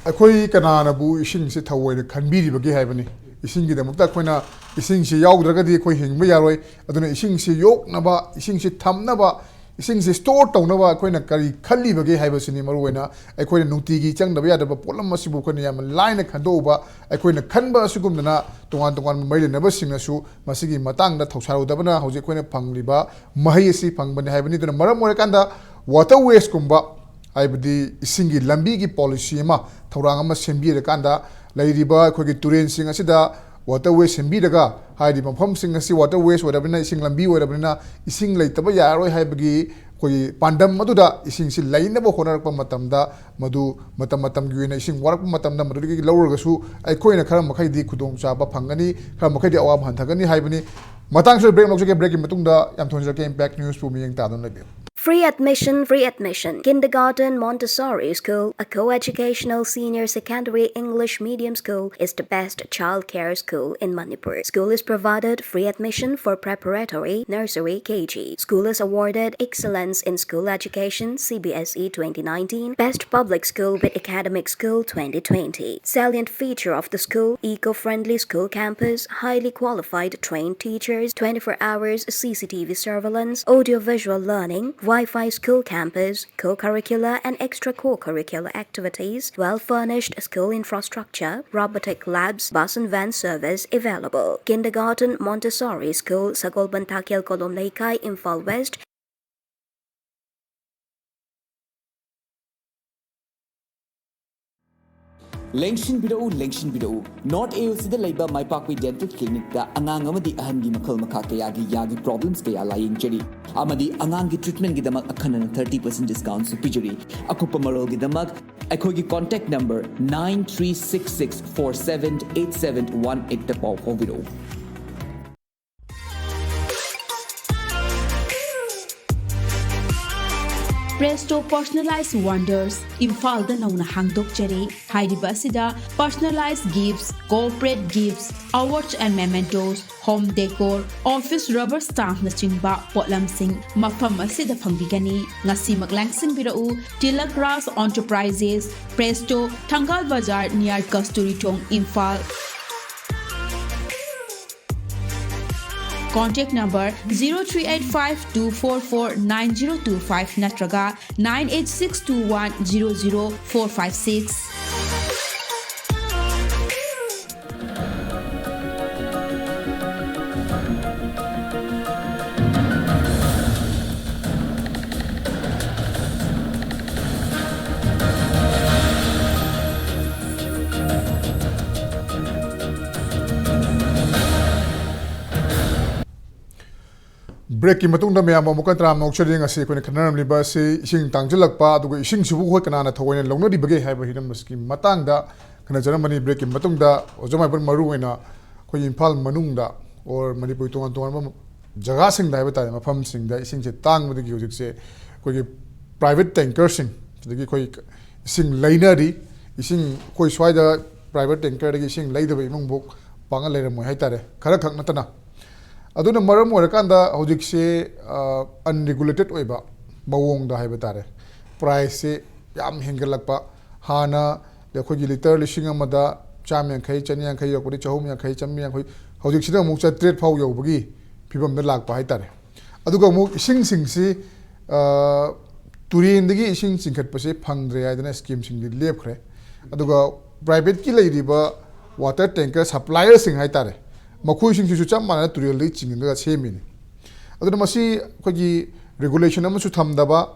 akoi kana na bu ising se thawoi na khanbiri bagi haibani ising gi damakta koina ising se yaugdraga di koi hingba yaroi aduna ising se yok na ba ising se tham na ba ising se store tau na ba koina kari khalli bagi haibasini maruina akoina nuti gi chang da ba da ba polam masibu koina yam line khando ba akoina khanba sugum na tongan mai na ba sing su masigi matang da thausaru da bana hoje koina phangliba mahi si phangbani haibani duna maram more kanda water waste kumba aibdi isingi lambi gi policy ma thorang ama sembi re kanda lairiba khogi turen sing asida water waste sembi daga haidi mafam sing asi water waste wadabna ising lambi wadabna ising leitaba yaroi haibagi koi pandam maduda ising si laina bo honarakpa matamda madu matam gi na ising warakpa matamda madu gi lawraga su ai khoina khara makhai di khudong chaba phangani khara makhai di awam hanthagani haibani matang se break lokse break matungda yam thonjak ke impact news pu miyeng ta don labi Free admission. Kindergarten Montessori School, a co-educational senior secondary English medium school, is the best childcare school in Manipur. School is provided free admission for preparatory, nursery, KG. School is awarded Excellence in School Education CBSE 2019, Best Public School with Academic School 2020. Salient feature of the school: eco-friendly school campus, highly qualified trained teachers, 24 hours CCTV surveillance, audio-visual learning, Wi-Fi school campus, co-curricular and extra-co-curricular activities, well-furnished school infrastructure, robotic labs, bus and van service available. Kindergarten Montessori School, Sagol Bantakel Kolom Laikai, Imphal West. Lengshin Bidou, North AOC the Labour My Parkway Dental Clinic, the Angang Amadi Ahangi Makal Makakayagi Yagi problems they are lying jerry. Amadi Angangi treatment Gidamak Akan 30% discount superior. Akupamaro Gidamak, Akogi contact number 9366478718 the Paw Video. Presto Personalized Wonders, Imphal da nauna hangdokjari, Haidibasida, personalized gifts, corporate gifts, awards and mementos, home decor, office rubber stamp na chingba, potlam sing, mafam asida pangbigani, ngasi maglangsing birau, Tilak Ras Enterprises, Presto, Tangal Bazar near Kasturi Tong, Imphal. Contact number 0385-244-9025 natraga 98621-00456. Break in Matung Maya Mokatra Moksharing as when Canam Libasi, Sing Tanglakpa, the Sing Subu Kanana Toy and Lonely Bagay have a hidden scheme Matanga, Kanajaramani break in Matunda, Ozomabun Maruina, Queen Pal Manunga, or Manipur to Jagasing Diabeta, Mapam Sing, the Sing Tang with the music say, private tanker sing, the quick sing Lainari, sing Quiswida, private tanker, sing later among book, Pangalator Mohatare, Karakak Matana. Aduna maram orakanda hojikse unregulated oiba mawong da haiba tare price se yam hengalakpa hana lekhogi liter lising amada cham yankhai chani yankhai yokuri chahum yankhai cham yankhai hojikse da mukcha trade phau yobagi phibam da lakpa hai tare aduga mu ising sing si turin dagi ising singkhat pase phangdre aidana scheme sing lepkhre aduga private ki leiriba water tanker supplier sing hai tare Maku sing su cham mana turial li ching nga chemi ni aduna masi khogi regulation am su thamdaba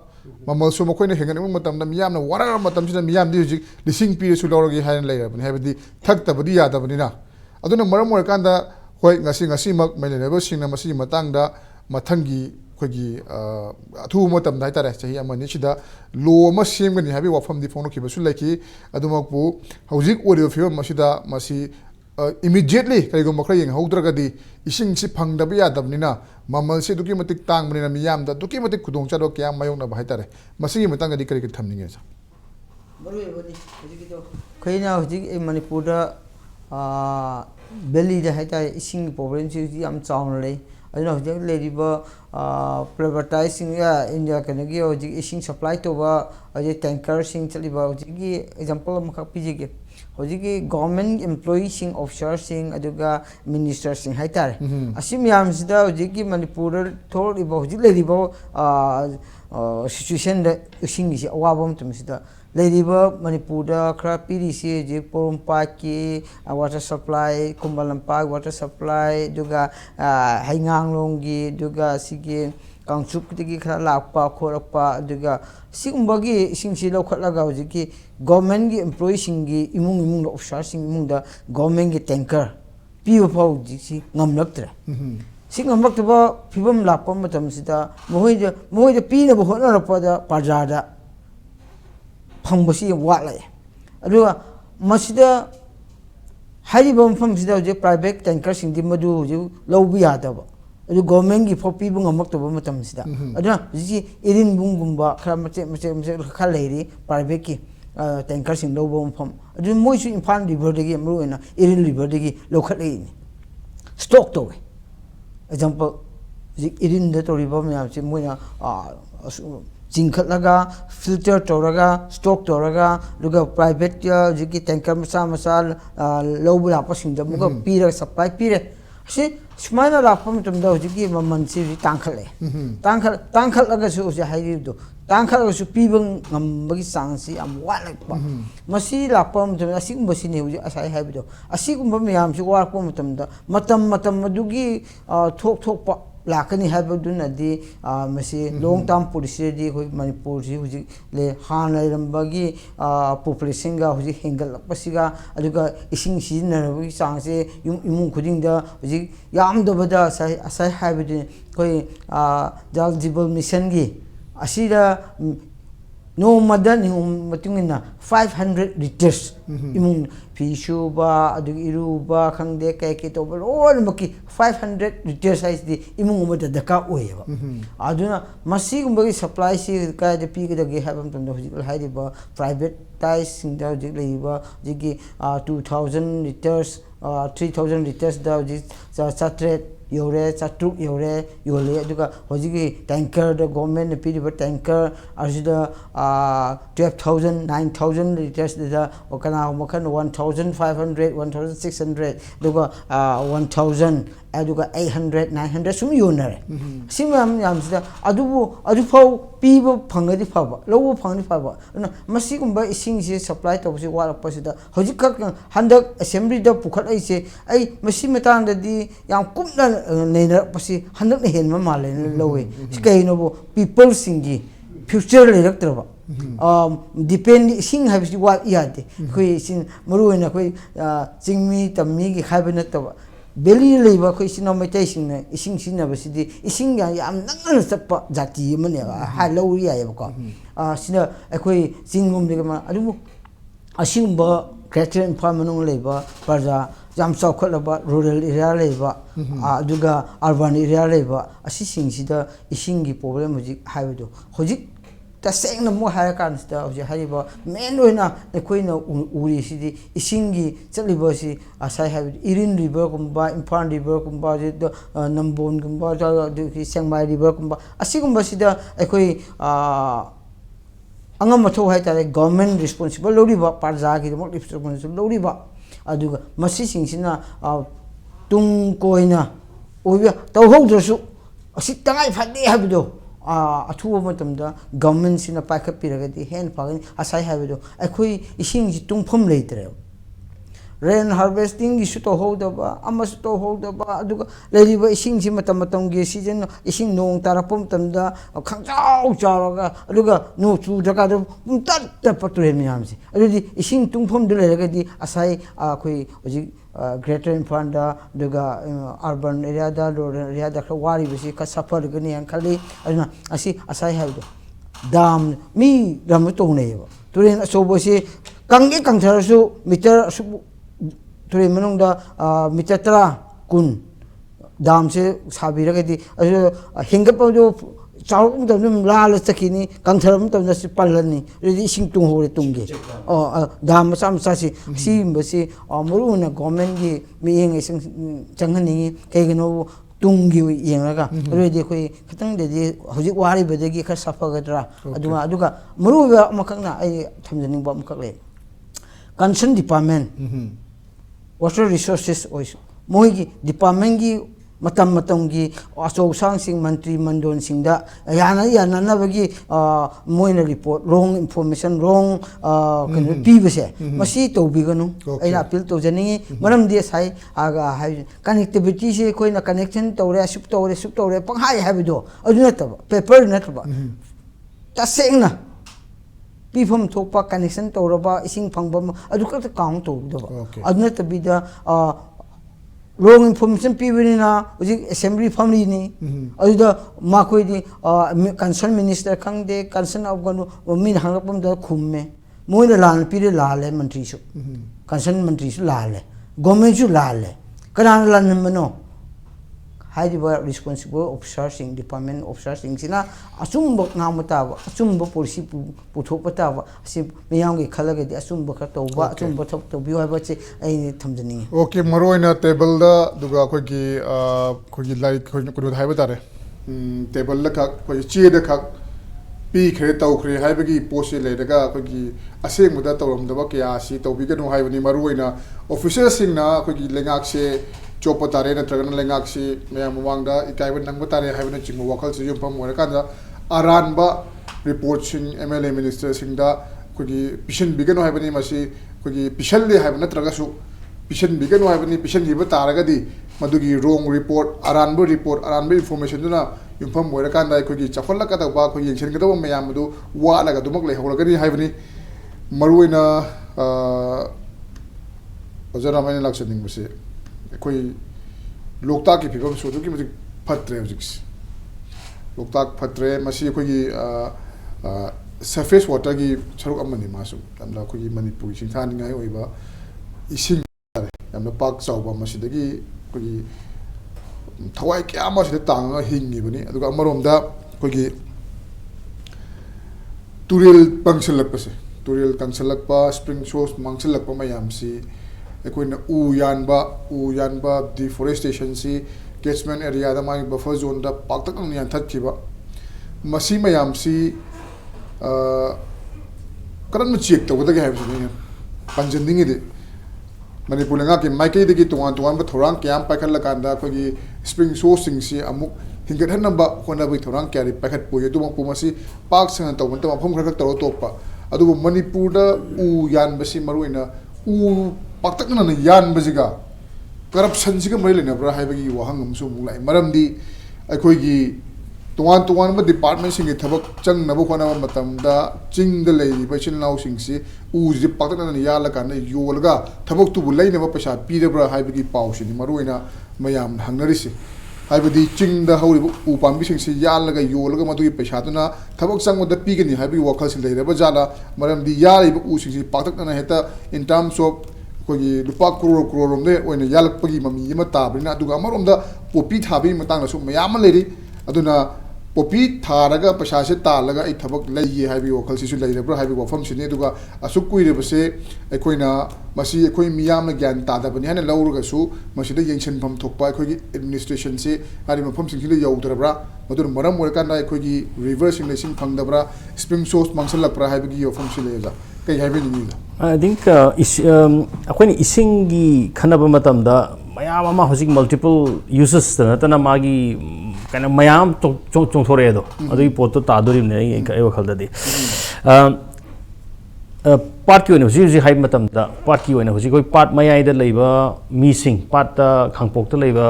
mamal su makoi na hengan matam na miyam na wara matam china miyam di hujik lising pi su lorogi hain lai rabani habdi thak tabadi ya tabani na aduna maram or kanda hoi ngasi mak mele level sing na masi matang da mathangi khogi thu matam dai tare chahi amani chida lo ma sem gani habi wafam di fono kiba su laki aduma pu hojik audio film masida masi immediately kay gum makray yang hawdra gadi ising si phangdabi yadabni na mamal se duki matik tang bani na miyam da duki matik khudong chado kya mayong na bahai tare masi matang gadi kari thamninge sa maru ebani hojiki to khaina hojik e Manipur da belly da haita ising problem si yam chawn le aduna hojik leriba privatizing ya India kanagi hojik ising supply to ba aje tanker sing chaliba hojiki example makak pijige hojiki government employees sing officers sing aduga ministers sing haitare asim yam sida hojiki Manipur thol ibo hojik leriba situation da ising si awabam tum sida leriba Manipur da khra piri si je porumpa ki water supply kumbalampa water supply duga haingang longi duga sige Kangsup tigi khara lakpa khorakpa aduga sigumbagi isingsi lokhatlaga hojiki government gi employee singi imung officer sing imung da government gi tanker piu phau ji ngamlaktre sing ngamlaktaba phibam lakpa matam sida mohoi da pi na bohona rapa da parjada phangbosi watlai aduga masida haribam pham sida je private tanker sing di madu je lawbi yadaba adu government gi phopi bung amak to matam sida aduna ji irin bung gumba khara mache khal leiri private ki tanker sing lo bom pham adu moi su Imphal river de gi mru ena irin river de gi lo khat lei ni stock to example ji irin de to river me che moi na jingkhat laga filter to raga stock to raga luga private ji ki tanker masa lo bu la pa sing da mu ga pi ra supply pi re si sumana lakpa matamda hojiki mamansi tangkhale tangkhalaga su hai do tangkhalaga su pibang ngambagi sangsi am walakpa masi lakpa matamda asigumba sini hoji asai haibido asigumba miyam si warpa matamda matam adugi thok lakani haibaduna di masi long term policy di hoi Manipur si hoji le hana rambagi population ga hoji hengal pasiga aduga ising sizinarabagi sangse imung khudingda hoji yamdabada asai haibaduni hoi Jal Jeevan Mission gi asida no madan matungina 500 liters imung pishuba adu iruba khangde kai ke to all maki 500 liters size di imung umada daka oyeba aduna masi gumbagi supply si ka de pi ge habam tam hojik haidi ba private ties singda hojik leiba jigi 2000 liters 3000 liters da hojik satret yore chatruk yore yole aduga hojigi tanker the government ne piriba tanker asida 12000 9000 liters da okana mokan 1500 1600 aduga 1000 aduga 800 900 sum yonare simam yamsida adu phau piba phangadi phaba lowo phangni phaba masi gumba ising se supply to si wala pasida hojik handak assembly da pukhat ai se ai masi metang da di yang kumna neina pasi handak ne hen ma male lowe skai no people singi future le raktraba depend sing habisi wa yade khoi sin maruina khoi chingmi tammi gi khabena taba beli leiba khoi sin mai tai sing na ising sin na basidi ising ya yam nang sappa jati mane ha lowi ya ko sina khoi singum de ma adu asing ba greater information leiba parja jam chawkhalaba rural area leiba aduga urban area leiba asi singsida isingi problem hojik haibedo hojik tasengna mo haya kan sta hojik haiba main oina ekoina uri sidi isingi chaliba si asai haibedo irin river kumba impan river kumba je nambon kumba sengmai river kumba asigumba sida ekoi angam matho hai tare government responsible loriba parja gi mo responsible loriba aduga masi singsina tung koina oya tawhodrosu asi tangai phadi habido athuwa matamda government sina paikha piragati hen phagani asai habido akhoi ising ji tungphom leitre rain harvesting issue to hodaba amas to hodaba aduga leriba ising si matam gi season ising nong tarapom tamda khangchau charaga aduga no chu daga do tat pature miyamsi adudi ising tungphom de leragadi asai khoi oji greater infanda aduga urban area da rural area da wari bisi ka suffer gani an khali aduna asi asai habdo dam mi ram to nei ba turen asobo si kangi kangtharasu meter turi manung da meter 10 dam se sabiragadi aso hingapa do chaung da num lal sakini kangtharam to na si palani ri sing tung hore tungge dam sam sa si basi muru na government gi mi eng sing changhani kaigino tunggi yengaga redi khoi khatang de hojik wari bedegi kha safa gadra aduga muru makakna ai thamjani ba makakle concern department water resources ois moigi department gi matam gi aso sang sing mantri mandon singda yana na bagi moina report wrong information wrong kan pibese masi to biganu aina appeal to jani maram de sai aga connectivity se koina connection tore sup tore pang hai habido aduna taba paper na taba tasengna pifam thopa connection toraba ising phangbam adu ka count to do aduna tabida wrong information pibina uji assembly family ni aduda makoi di concern minister khangde concern afganu min hangapam da khumme moina lan pire lale mantri su concern mantri su lale government su lale kana lan mano haidiba responsible officers in department officers in sina asumba ngamata asumba policy puthopata asi miyang khalaga di asumba kha toba asumba thok to biwa ba che ai thamjani okay maroina table da duga khogi like khogi haiba tare table la kha khoi che da kha pi khre taw khre haibagi post le daga khogi aseng muda tawram da ba kya si tawbi ga no haibani maroina officers sing na khogi lengak se chop तारे नत्रगन लेंगाक्सी मैं मवांगदा इकाइबन नंग तारे हाइबन चिंग वखल से युपम मोरकांदा अरानबा रिपोर्ट सिंग एमएलए मिनिस्टर सिंगदा कोगी पिशन बिगन हाइबनी मसी कोगी पिशन ले हाइबन नत्रगसु पिशन बिगन हाइबनी पिशन हिब तारगदी मदुगी रोंग रिपोर्ट अरानबा इंफॉर्मेशन दुना युपम मोरकांदा कोगी चफलकदबा कोगी यंगसनगदब मयामदु वालागा दुमक ले होलगनी हाइबनी मरुइना ओजरा मैंने लक्ष्य बसे कोई लोकताक की फिल्म शो की मुझे फत्रे लोकताक फत्रे मसी कोई सरफेस वाटर की सरुक अमनी मासु यामला कोई मणिपुर सिंथानिंगाई ओइबा इसिंग यामला पाक चाउबा मसीदगी कोई थवाई क्या मसीद तांगा हिंगिबनी अदुगा अमरोमदा कोई तुरेल पंक्सलकपसे तुरेल कंसलकपा स्प्रिंग शोस मंगसलकपा मयामसी अखोइना उ यानबा डिफोरेस्टेशन से कैचमेंट एरिया दा माई बफर जोन दा पाक्तक यानथाखिबा मसी मयाम सी करम चेक तौगदगे हाइबसनि पंजनिंगे दे मणिपुर लेंगा के माइकई दगी तोवान थोरांग क्याम पाइखलकांदा अखोगी स्प्रिंग शो सिंग से अमुक हिंगथनबा होनबई थोरांग क्यारि पाइखत पोये दुमक पुमसी पाक सन तौबन मफम खरख तरो तोपा अदुबु मणिपुर दा उ यानबसी मरुइना उ पाक्तकना यान बजिगा करप्शन सिगा मरी लेनब्रा हाइबगी वहंग अमसु मुलाई मरमदी अखोगी तोवान डिपार्टमेंट सिंगे थबक चंगनब होनब मतमदा चिंग लेरिबा चिनलाउ सिंगसी उजि पाक्तकना यालकाना योलगा थबक तुबु लेनब पैसा पीरब्रा हाइबगी पाउसिनि मरुइना मयाम हंगनरिसि हाइबदी चिंग दा हौरिबु उपांबि सिंगसी यालगा योलगा मदुगी पैसादुना थबक चंगमदा पीगनि हाइबगी वखल सिन लेरबा जाला मरमदी यारिबु उसिंगसी पाक्तकना हेता इन टर्म्स ऑफ कोई लुपा करोड़ रोमदे ओइना यालकपगी ममी यमा ताबरिना अदुगा अमरोमदा पोपी थाबी मतांगसु मयाम लेरि अदुना पोपी थारगा पैसासे तालगा आई थबक लैये हाइबी वखल सिसु लैरब्रा हाइबी वफम सिने अदुगा असुक कुइरेबसे अखोइना मसी अखोइ मियाम ज्ञान तादबनि हाने लौरगसु मसिदा यंगसनफम थोकपा अखोइगी एडमिनिस्ट्रेशन से हारि मफम सिंगसिले यौदरब्रा मदुर मरम ओरकांदा अखोइगी reversing lacing फंगदब्रा spring source मंगसलकप्रा Hibi वफम सिलेजा कई हाइबी I think अखोइनी इसिंगी खनबा मतमदा मयाम अमा हजिक मल्टीपल यूजेस तनतना मागी kind mayam chongthore do adui pot tadori ne ai wakhalda part ki oina ji hai matam da part ki oina hoji koi part mayai da leiba mi sing part ta khangpok ta leiba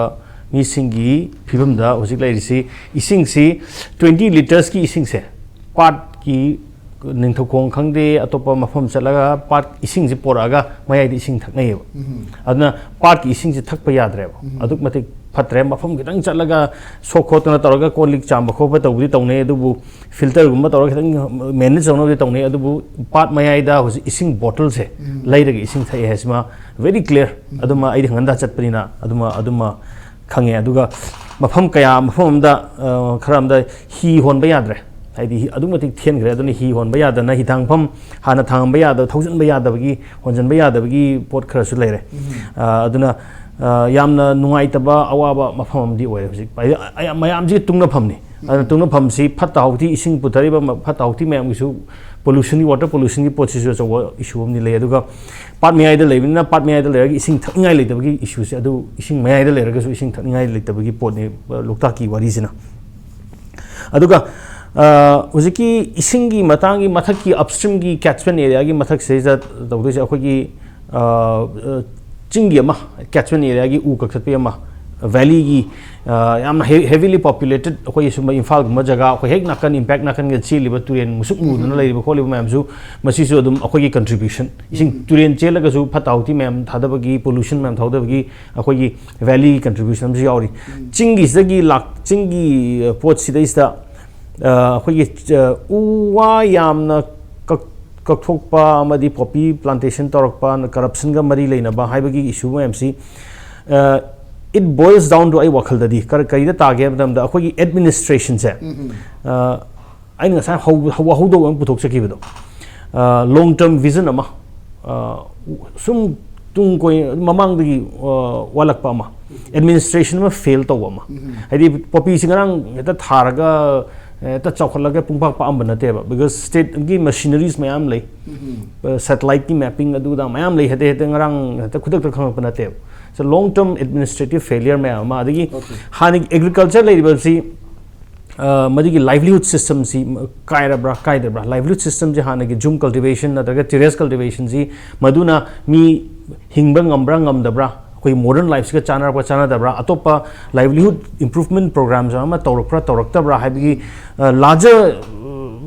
mi sing gi phibam da hoji lai risi ising si 20 liters ki ising se part ki ningthokong khangde atopa mafam chalaga part ising ji poraga mayai di ising thaknai adna part ki ising ji thakpa yadre aduk matik फत्रे मफम खितंग चलगा सोखोतना तौरगा colic चांब खोप तौबी तौने अदुबु फिल्टर गुम तौर खितंग मैनेज तौनबी तौने अदुबु पाट मयाइदा होजि इसिंग बोतल से लैरगे इसिंग थाई हेसमा वेरी क्लियर अदुमा आइदि हंगंदा चटपनिना अदुमा खंगे अदुगा मफम कया मफमदा खरामदा ही होनबा याद्रे हाइदि अदुमतिक थेनग्रे अदुनि ही होनबा यादना हिथांगफम हाना थांगबा याद थौजनबा यादबगी होनजनबा यादबगी पोट खरसु लैरे अदुना यामना नुंगाइतबा अवाबा मफमदी ओय हजिक मयामजी तुंगना फमनी तुंगना फमसी फत्ता हौती इसिंग पुथरिबा फत्ता हौती मयामगिसु पोल्यूशन वाटर पोल्यूशन की पोचिसु चो इशू हमनी ले अदुगा पाट मयाइदा लेबिना पाट मयाइदा लेरगी इसिंग थकनिंगाइ लेतबगी इशू से अदु इसिंग मयाइदा लेरगसु इसिंग थकनिंगाइ लेतबगी पोटने लोकता की वारीसिना अदुगा उजिकी इसिंगी मतांगी मथक की अपस्ट्रीम की कैचमेंट एरिया की मथक से तौदोसे अखोगी चिंगी अमा कैचमेंट एरिया की उ कक्सपे अमा वैली की हेवीली पॉपुलेटेड अखोई सुम इम्फाल गुम जगह अखोई हेक नाकन इम्पैक्ट नाकन के चेलिबा तुरेन मुसुक मुदना लेरिबा खोलिबा मैमसु मसिसु अदुम अखोई कंट्रीब्यूशन इसिंग तुरेन चेलगसु फताउती मैम थादबगी पोल्यूशन मैम थादबगी अखोई वैली कंट्रीब्यूशन जी यावरी चिंगी सगी लाक चिंगी पोट सिदैस्ता अखोई उवा यामना कक्थोकपा अमदी पॉपी प्लांटेशन तौरकपा करप्शन का मरी लेनबा हाइबगी इशू मैमसी इट बॉइल्स डाउन टू आई वखलददी करीदा तागे मतमदा अखोगी एडमिनिस्ट्रेशन से आई ngasa haudo am puthok sakibado long term vision ama sum tung koi mamang dagi walakpa ama administration ma fail to ama hadi popi singarang eta tharaga ta chokhlaga pungpak pa am banate ba because state gi machineries mayam lei satellite ki mapping adu da mayam lei hete ngarang ta khudak ta khang banate long term administrative failure me ama adigi hani agriculture leibasi madigi livelihood system si kaidabra livelihood system je hanagi jum cultivation nadaga terrace cultivation si maduna mi hingba ngambra ngamdabra koi modern life ka chana dabra atopa livelihood improvement programs ama tawraktabra habi larger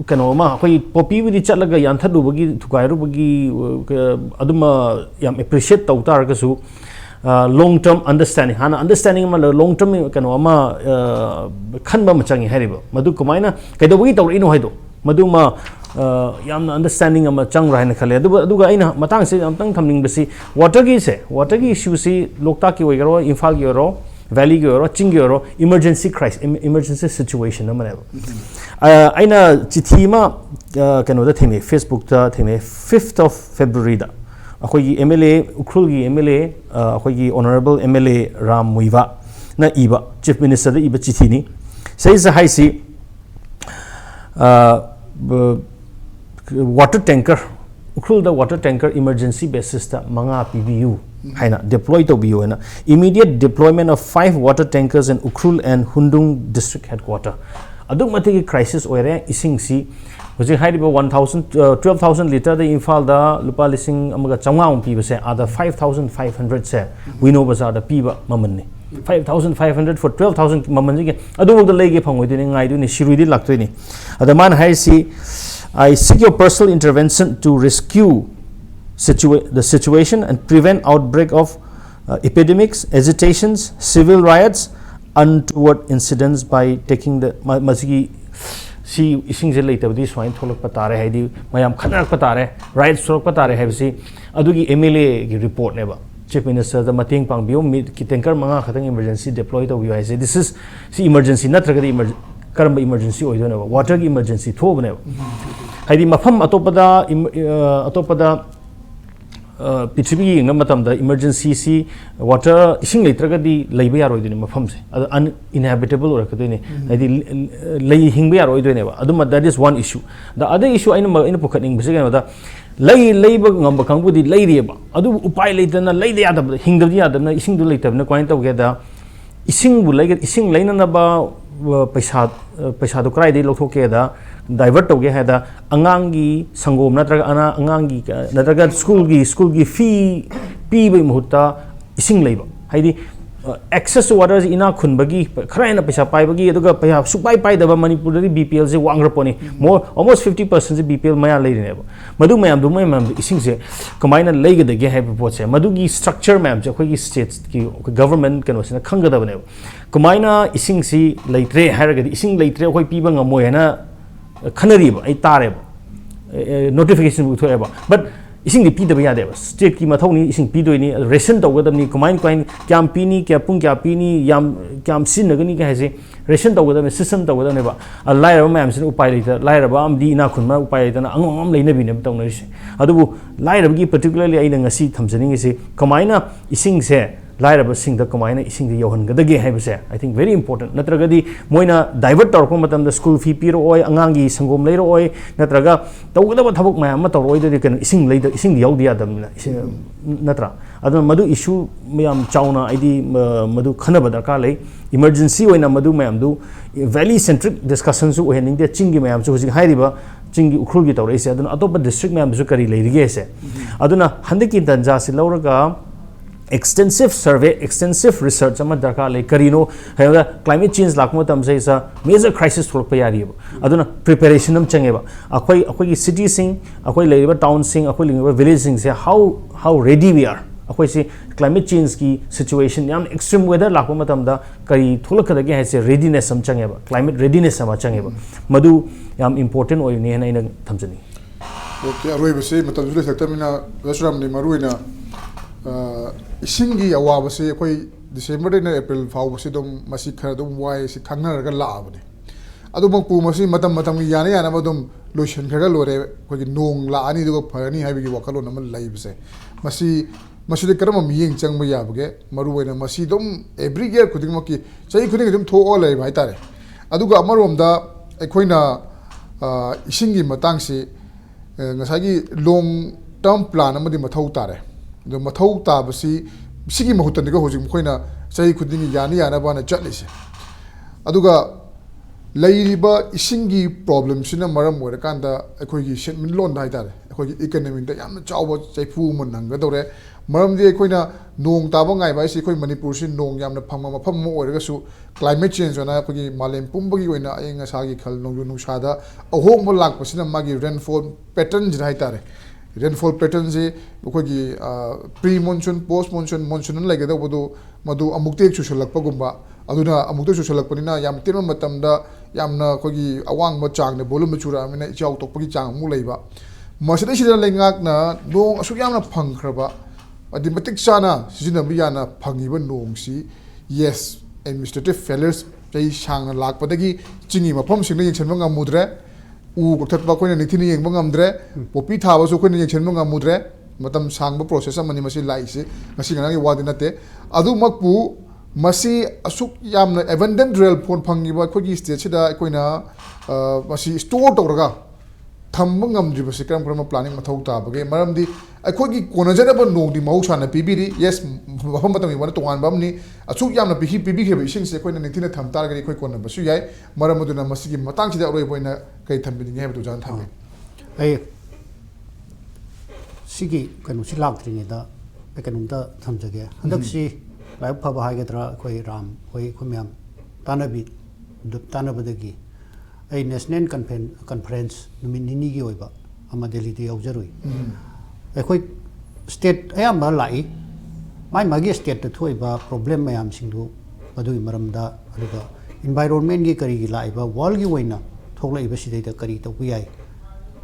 kano ma koi popi wi chatlaga yanthadu bagi thukairu bagi aduma yam appreciate tawtar ka su long term understanding hana understanding ma long term kano ama khanba machangi hariba madu kumaina kaidobagi tawri no haido madu ma yamna understanding ama chang rahina khale aduga aina matang se amtang thamning basi water gi issue si lokta ki oigaro imphal gi oro valley gi oro ching gi oro emergency crisis emergency situation amane aina chithi ma kano da thine Facebook ta thine 5th of February da akoi gi MLA ukrul gi MLA akoi gi honorable MLA Ram Muiva na iba chief minister da iba chithi ni sai za haisi water tanker ukrul da water tanker emergency basis ta manga PBU haina deploy to biu na immediate deployment of 5 water tankers in Ukrul and Hundung district headquarter aduk mati crisis oire ising si hoje haiba 12,000 liter the infal da lupa lising amaga changwa pi base ada 5,500 se we know bazar da piba maman ni 5,500 for 12,000 maman ji adu da lege phangoi ni ngai du ni shirui di laktoi ni ada man hai si I seek your personal intervention to rescue the situation and prevent outbreak of epidemics, agitations, civil riots, untoward incidents by taking the masigi si ising je later this wine tholok patare haidi mayam khanak patare riots tholok patare haibsi adugi MLA gi report neba chief minister the mating pang bio ki tanker manga khatang emergency deploy to bi say this is si emergency natraga di karamba emergency oidona water gi emergency thobne haidi mafam atopada Pithibi yengna matamda emergency si water ising leitraga di leiba yaroidini mafam se uninhabitable orakadini haidi lei hingba yaroidone ba aduma that is one issue the other issue aina pukhaning bise ga da leiba ngamba kangbu di leiriba adu upai leitana leide yadab hingdab yadabna ising du leitabna kwain tawge da ising bu leiga ising leina na ba paisa do krai di lokhoke da divert toge ha da angangi sangom natraga angangi natraga school gi fee pi bai muhutta ising leiba haidi access to water ina khunbagi kharaina paisa pai bagi aduga paisa supai pai da Manipur ri BPL je wangra poni more almost 50% je BPL maya leiri ne madu mayam du mayam ising je kamaina leiga de ge ha pot se madu gi structure mayam je khoi gi states ki government kano sina khanga da ne kamaina ising si leitre haraga ising leitre khoi pi ba ngamoi na khanariba ai tareba notification bu thoeba but ising di pidaba yadeba state ki mathoni ising pidoini ration tawgadamni combine coin kyam pini kya pung kya pini yam kyam sinagani ka hase ration tawgadamni system tawgadamni ba laira mayam sin upai leita laira ba amdi ina khunma upai leita na angam leina bine tawna rise adubu laira gi particularly aina ngasi thamjani se combine ising se laira ba sing da combine ising di yohan gadage haibase I think very important natragadi moina divert tawko matam da school fee piro oi angangi sangom leiro oi natraga tawgada thabuk mayam ma tawroi da kan ising leida ising di yaudi adamna natra adon madu issue mayam chauna id madu khana ba darka lei emergency oina madu mayam du valley centric discussions su ohening de chingi mayam su hojik hairiba chingi ukhul gi tawrai se adon atopa district mayam su kari leirige se aduna handiki danja si lauraga extensive survey, extensive research ama darka le karino hayda climate change lakmo tam se isa major crisis thok pa yari ba aduna preparation am change ba akoi gi city sing akoi leiba town sing akoi leiba village sing se how ready we are akoi se climate change ki situation yam extreme weather lakmo matam da kari tholak da ge ha se readiness am change ba climate readiness am change ba madu yam important oi ne na thamjani okay aroi base matam jule saktamina rasuram ni maruina इसिंगी अवाब से कोई दिसंबर ने अप्रैल फाव से दम मसी खर दम वाई से खंगना रगा लाबने अदुम पु मसी मतम मतम याने याना मदम लोशन खरगा लोरे कोई नोंग लानी दुगो फरनी हाइबगी वकलो नम लाइब से मसी मसी करम मियेंग चंग याबगे मरु वेना मसी दम एवरी ईयर खुदिंग मकी सही खुदिंग दम थो ओले भाई तारे अदुगा अमरोमदा अखोइना इसिंगी मतंग से ngасagi long term plan amadi mathau tare do mathau ta basi सिगी महत्तनि को होजिक मखोइना सही खुदिंग यानी याना बाना चटलिसे अदुगा लैरिबा इसिंगी प्रॉब्लम सिना मरम ओरकांदा अखोइगी सेटमेंट लोन हाइतारे अखोइगी इकोनॉमी दा यामना चावबा चाइफु मन नंगदोरे मरम दे अखोइना नोंग ताबा गाइबा इसी अखोइ मणिपुर सि नोंग यामना फंगमा मफम मो ओरगसु क्लाइमेट चेंज ओना अखोइगी मालेम पुंबगी ओइना अयंग सागी खल नोंगु नुसादा अहोम लाकपसिना मागी रेनफॉल पैटर्न जि हाइतारे रेनफॉल पैटर्न से अखोइगी pre monsoon post monsoon monsoon लाइगदबदो मदु अमुक्ते चुसलकपगुंबा अदुना अमुक्ते चुसलकपनिना याम तेन मतमदा यामना अखोइगी अवांग चांग बोलुम चुरामिना इचाउ तोपगी चांग मु लैबा मसदे सिदा लेंगाकना नोंग असुक यामना फंगखरबा अदि मतिक चाना सिजिनबि याना फंगिबा नोंगसी यस एडमिनिस्ट्रेटिव फेलियर्स चै सांगना लाकपदगी चिंगी मफम सिंगना यंगछनबा ngamudre उ गथतबा कोइना निथिनि यंगबा ngamdre पोपी थाबासु कोइना यंगछनबा ngamudre मतम सांगबा process अमनि मसि लाइसे ngasi nganagi wadi nate adu makpu masi asuk yamna abundant real phone phangiba khogi state sida koina masi store tawraga thamba ngamdriba se kram kram planning mathau ta bage maramdi akhogi konajaba nongdi mahusha na pibiri yes mafam batami wana tongan bamni asuk yamna bihi pibi khebe ising se koina nithina tham tar gari khoi konna basu yai maramuduna masigi matang sida roi boina kai thambini nge hebu jan thambe ai sigi kanu silak trinida ekanumta thamjage handak si lai phaba haigatra khoi ram khoi khumyam tanabi tanabadagi ai national conference numinini gi oiba ama delhi de yaujarui ai khoi state ayamba lai mai magi state ta thoiba problem mayam singdu madui maramda aduga environment gi kari gi laiba world gi oina thoklaiba sidai da kari to yai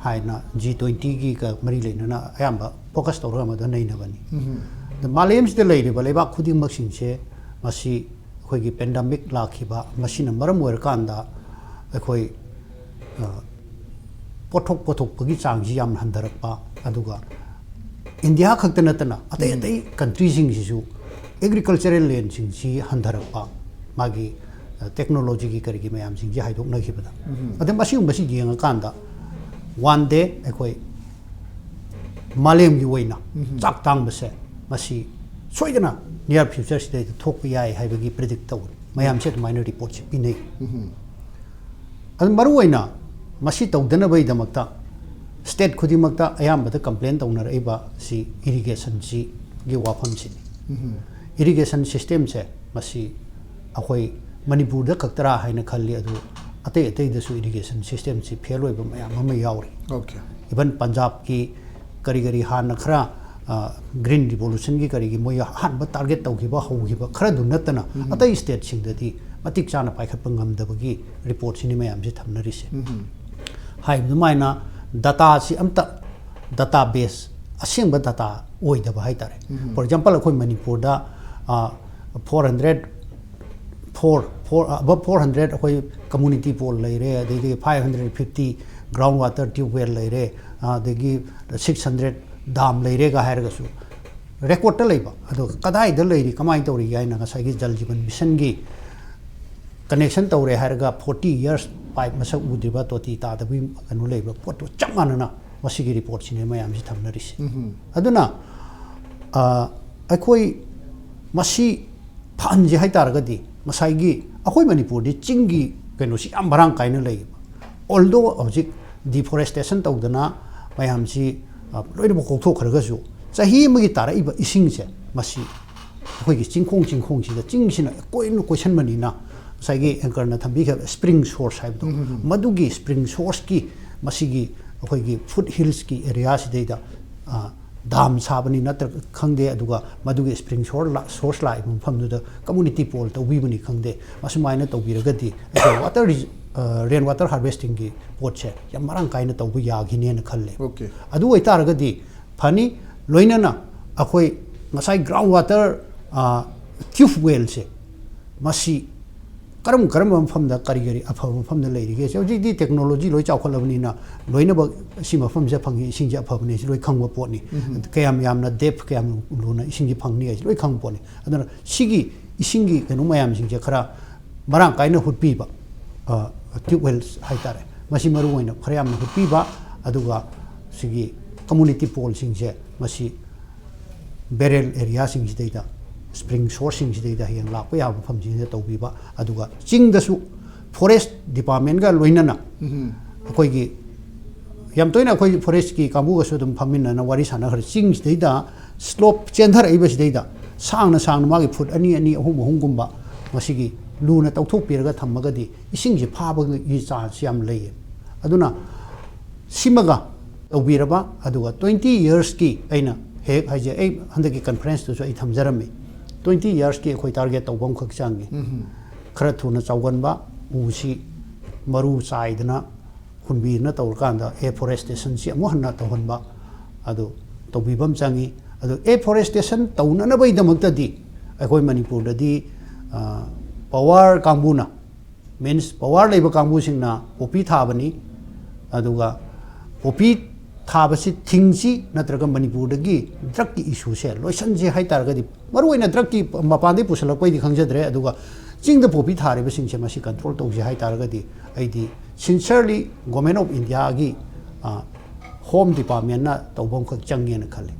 haina G20 gi ka mari leinana ayamba focus tawra ma da nei na bani the malems de leide ba leba khuding mak sing che masi khoi gi pandemic lakhiba machine maram wer kanda khoi pothok pagi chang ji yam handarakpa aduga india khakta natana atai atai country sing jisu agricultural land sing ji handarakpa magi technology gi kari gi mayam sing ji haidok na khibada adem masi yenga kanda one day akhoi malem gi waina chak tang base masi soidana near future sida thokpa yai haibagi predict taw mayam set minor report pinai ad maru waina masi tawdana bai damakta state khudi makta ayam bada complain tawnar aiba si irrigation si gi wafam si irrigation system se masi akhoi manipur da kaktara haina khalli adu atai da su irrigation system si fail oi ba mayam ma yauri okay even punjab ki kari han khara green revolution ki kari gi moy han ba target taw gi ba ho gi ba khara du natana atai state sing da di matik chana pai khat pangam da bagi report sini mayam ji thamnari se hai du maina data si amta database asing ba data oi da ba hai tare for example khoi manipur da 400 akhoi community pool laire de 550 groundwater tube well laire de 600 dam laire ga hair ga su record ta leiba ado kadai da leiri kamai tori gai na sai gi jal jiban mission gi connection tore hair ga 40 years pipe masak udiba toti ta da bi anu leiba pot chamana na wasigi report sine mayam ji thamnari se aduna akhoi masi phan ji hai tar ga di masai gi akhoi manipur di chingi keno si am barang kaina lei although object deforestation tawdana mayam si loina bok thok kharaga su chahi magi tara iba ising se masi akhoi gi chingkhong si da ching sina koin question mani na sai gi anchor na thambi kha spring source hai do madugi spring source ki masi gi akhoi gi foot hills ki area si deida dam sabani natra khangde aduga madugi spring source la ibum famdu da community pool to wi bani khangde masumaina to biragadi water rain water harvesting gi pot che yam marang kaina to bu ya gi ne na khalle okay adu oi taragadi phani loina na akhoi ngasai ground water tube well se masi karam mafam da kari afam mafam da leiri ge so di technology loi chaw kholabni na loina ba si mafam je phangi sing je afabni loi khangwa potni kayam yamna depth kayam luna ising ji phangni ai loi khang potni adana sigi isingi kenu mayam sing je khara marang kaina hutpi ba tube wells haitare masi maru oina khara yam hutpi ba aduga sigi community pool sing je masi barrel area sing ji deida spring sourcing sidai hiyang lakpa ya mafam jing tau bi ba aduga ching da su forest department ga loinana akoi gi yam toina akoi forest ki kamu ga su dum phamin na wari sana har ching sidai da slope chendar ai ba sidai da sang ma gi foot ani ahum gumba masigi lu na tau thok pir ga thamma ga di ising ji pha ba gi chance yam lei aduna simaga tawbiraba aduga 20 years ki aina hek haje ai handaki conference to so ai thamjarami 20 years ki khoi target tawbam khak changi khara thuna chawgan ba usi maru chaidna khunbi na tawrkanda afforestation si amu hanna tawhan ba adu tawbibam changi adu afforestation tawna na bai damakta di akhoi manipur da di power kambuna means power leiba kambu singna popi thabani aduga popi थाबसी थिंगसी नत्रगा मणिपुर दगी ड्रग की इशू से लोशन जे हाई तारगदी मरुइना ड्रग की मपादे पुसलपै दि खंगजद्रे अदुगा चिंग द पोपी थारेबे सिंगसे मसी कंट्रोल तौजे हाई तारगदी आइदी सिंसियरली गवर्नमेंट ऑफ इंडिया की होम डिपार्टमेंट ना तौबम खक चंगे न खले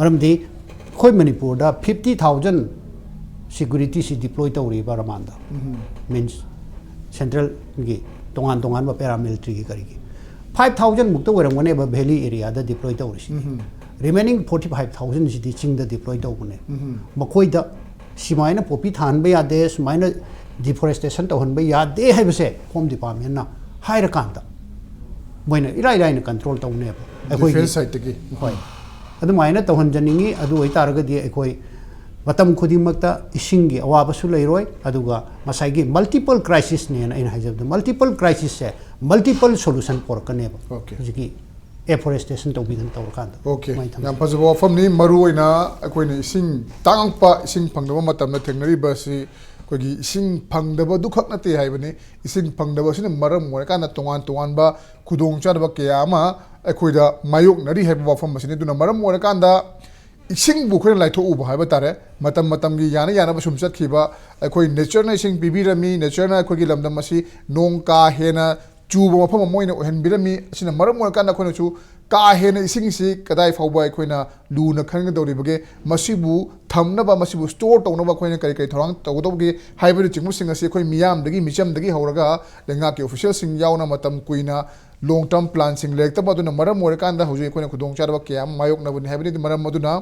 मरमदी खोय मणिपुर दा 50000 सिक्योरिटी से डिप्लॉय तौरी बारमांदा मींस सेंट्रल की तोंगान बा पैरामिलिट्री की करिगी 5,000 मुक्त वरंगने बा वैली एरिया दा डिप्लॉय तौरिसी रिमेनिंग 45,000 सिटी चिंग दा डिप्लॉय तौबने मखोय दा सिमाइना पोपी थान बे यादे सिमाइना डिफोरेस्टेशन तौहन बे यादे हैबसे होम डिपार्टमेंट ना हायर कांदा मोइना इराइना कंट्रोल तौने अखोय डिफेंस साइड की होय अदु माइना तौहन जनिंगी अदु ओइ तारगदी अखोय मतम खुदिमक्ता इसिंगी अवाबसु लेरोय अदुगा मसाइगी मल्टीपल क्राइसिस ने इन हाइजब मल्टीपल क्राइसिस से मल्टीपल सॉल्यूशन पोरकनेब ओके जिकी एफोरेस्टेशन तो बिदन तौरकांद ओके याम फजबो वफमनी मरुइना अखोइना इसिंग तांगपा इसिंग फंगदबा मतमना थेंगनरिबा सि कोगी इसिंग फंगदबा दुखक नते हाइबने इसिंग फंगदबा सिना मरम मोरकाना तोंगान बा खुदोंग चादबा कयामा अखोइदा मायोक नरी हाइबा वफम मसिने दुना मरम मोरकांदा इसिंग बुखोन लाइथो उब हाइबा तारे मतम की याना बसुम चतखिबा अखोइ नेचरना इसिंग पिबिरमी नेचरना अखोइगी लमदम मसि नोंग का हेना चूब मफम मोइना ओहनबिरमी असिना मरम मोरकाना अखोइना चू का हेना इसिंग सि कदाइ फाउबा अखोइना लूना खनगदौरिबगे मसिबु थमनबा मसिबु स्टोर तौनबा अखोइना कई थौरांग तौगदौगे हाइबरि चिंगमुसिंग असि अखोइ मियामदगी मिचमदगी हौरगा लेंगा के ऑफिशियल सिंग यावना मतम कुइना long term plan sing lektaba duna maram morakanda huje koina khudong charwa kya mayok na buni habini maram maduna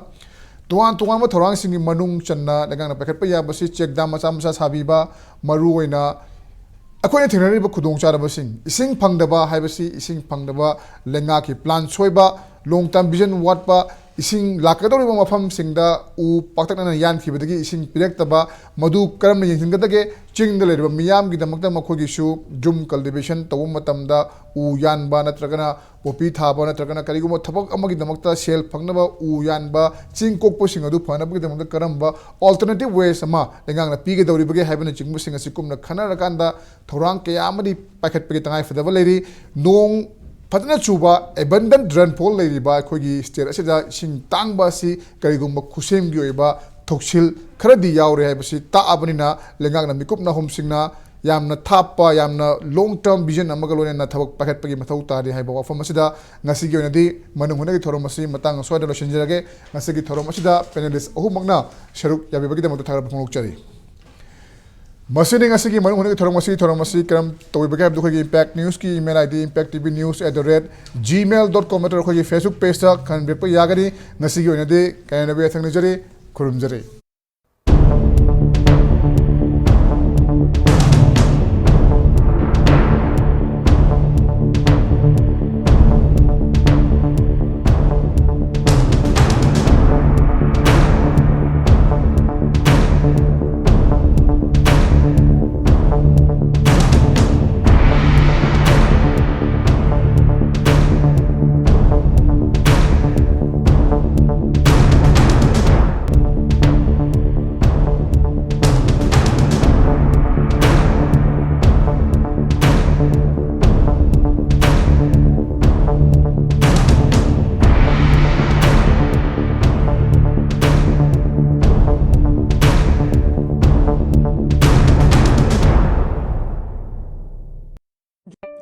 tuan ma thorang sing manung channa dagang na paket pa ya basi check dam macha sabiba maru oina akoina thenari ba khudong charwa sing ising phangdaba haibasi ising phangdaba lenga ki plan soiba long term vision what ba ising lakadori ba mafam singda u paktakna yan khibadagi ising pirektaba madu karam yengsingadage ching de leriba miyam gi damakta makhogi shu jum cultivation tawu matamda u yan ba natragana popi thaba natragana kariguma thabak amagi damakta sel phangnaba u yan ba ching kokpo sing adu phanabagi damakta karamba alternative ways ama lengang na pige dawri bage haibana chingmu sing asikum na khana rakanda thorang kaya amadi pakhat pege tangai fadaba leri nong फतना चुबा एबंडन ड्रेनफॉल लेरिबा अखोगी स्टेट असिदा सिंग तांगबा सि करिगुम खुसेम गी ओइबा थोक्सिल खरदि यावरे हाइबसि ताअबनिना लेंगांगना मिकुपना होमसिंगना यामना थापा यामना लॉन्ग टर्म विजन अमगा लोनेना थबक पाखतपगी मथौ तारि हाइबा वफम असिदा ngasi gi onadi manung hunagi thorom asi matang soida lo sinjirage ngasi gi thorom asida panelists ahumagna sharuk yabibagi damakta thagara phonglok chari मसीने ngasi gi manung hunagi thorom asi karam toibage abdu khogi impact news ki email id impacttvnews@gmail.com atar khogi facebook page ta khan be pa yagari ngasi gi onade kaina be thangni jari khurum jari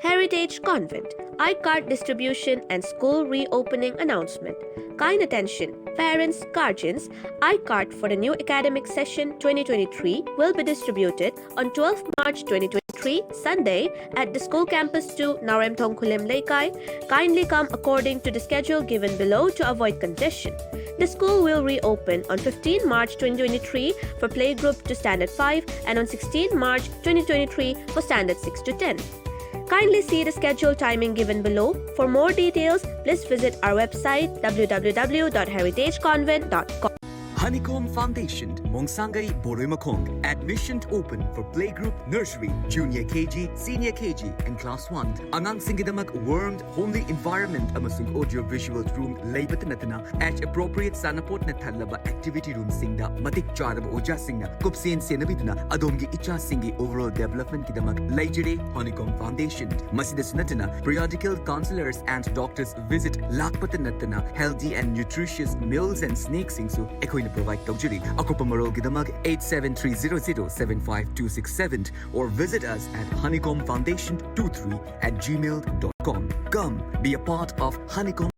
Heritage Convent, iCard distribution and school reopening announcement. Kind attention, parents, guardians, iCard for the new academic session 2023 will be distributed on 12 March 2023, Sunday, at the school campus 2, Naremthong Khulim Leikai. Kindly come according to the schedule given below to avoid congestion. The school will reopen on 15 March 2023 for playgroup to Standard 5 and on 16 March 2023 for Standard 6 to 10. Kindly see the schedule timing given below. For more details, please visit our website www.heritageconvent.com. Honeycomb Foundation, Mongsangai Boroimakong. Admission open for playgroup, nursery, junior KG, senior KG, and class 1. Angang Singidamak warmed, homely environment amasung audio-visual room labor natana at appropriate sanaport natalaba activity room singda matik charab oja singna kupsen senabiduna adomgi icha singi overall development kidamak Laijere Honeycomb Foundation. Masidas natana periodical counselors and doctors visit lakpatan natana healthy and nutritious meals and snacks singsu provide Taujiri, Akopamarol Gidamag 87300752667 or visit us at honeycombfoundation23@gmail.com. Come be a part of Honeycomb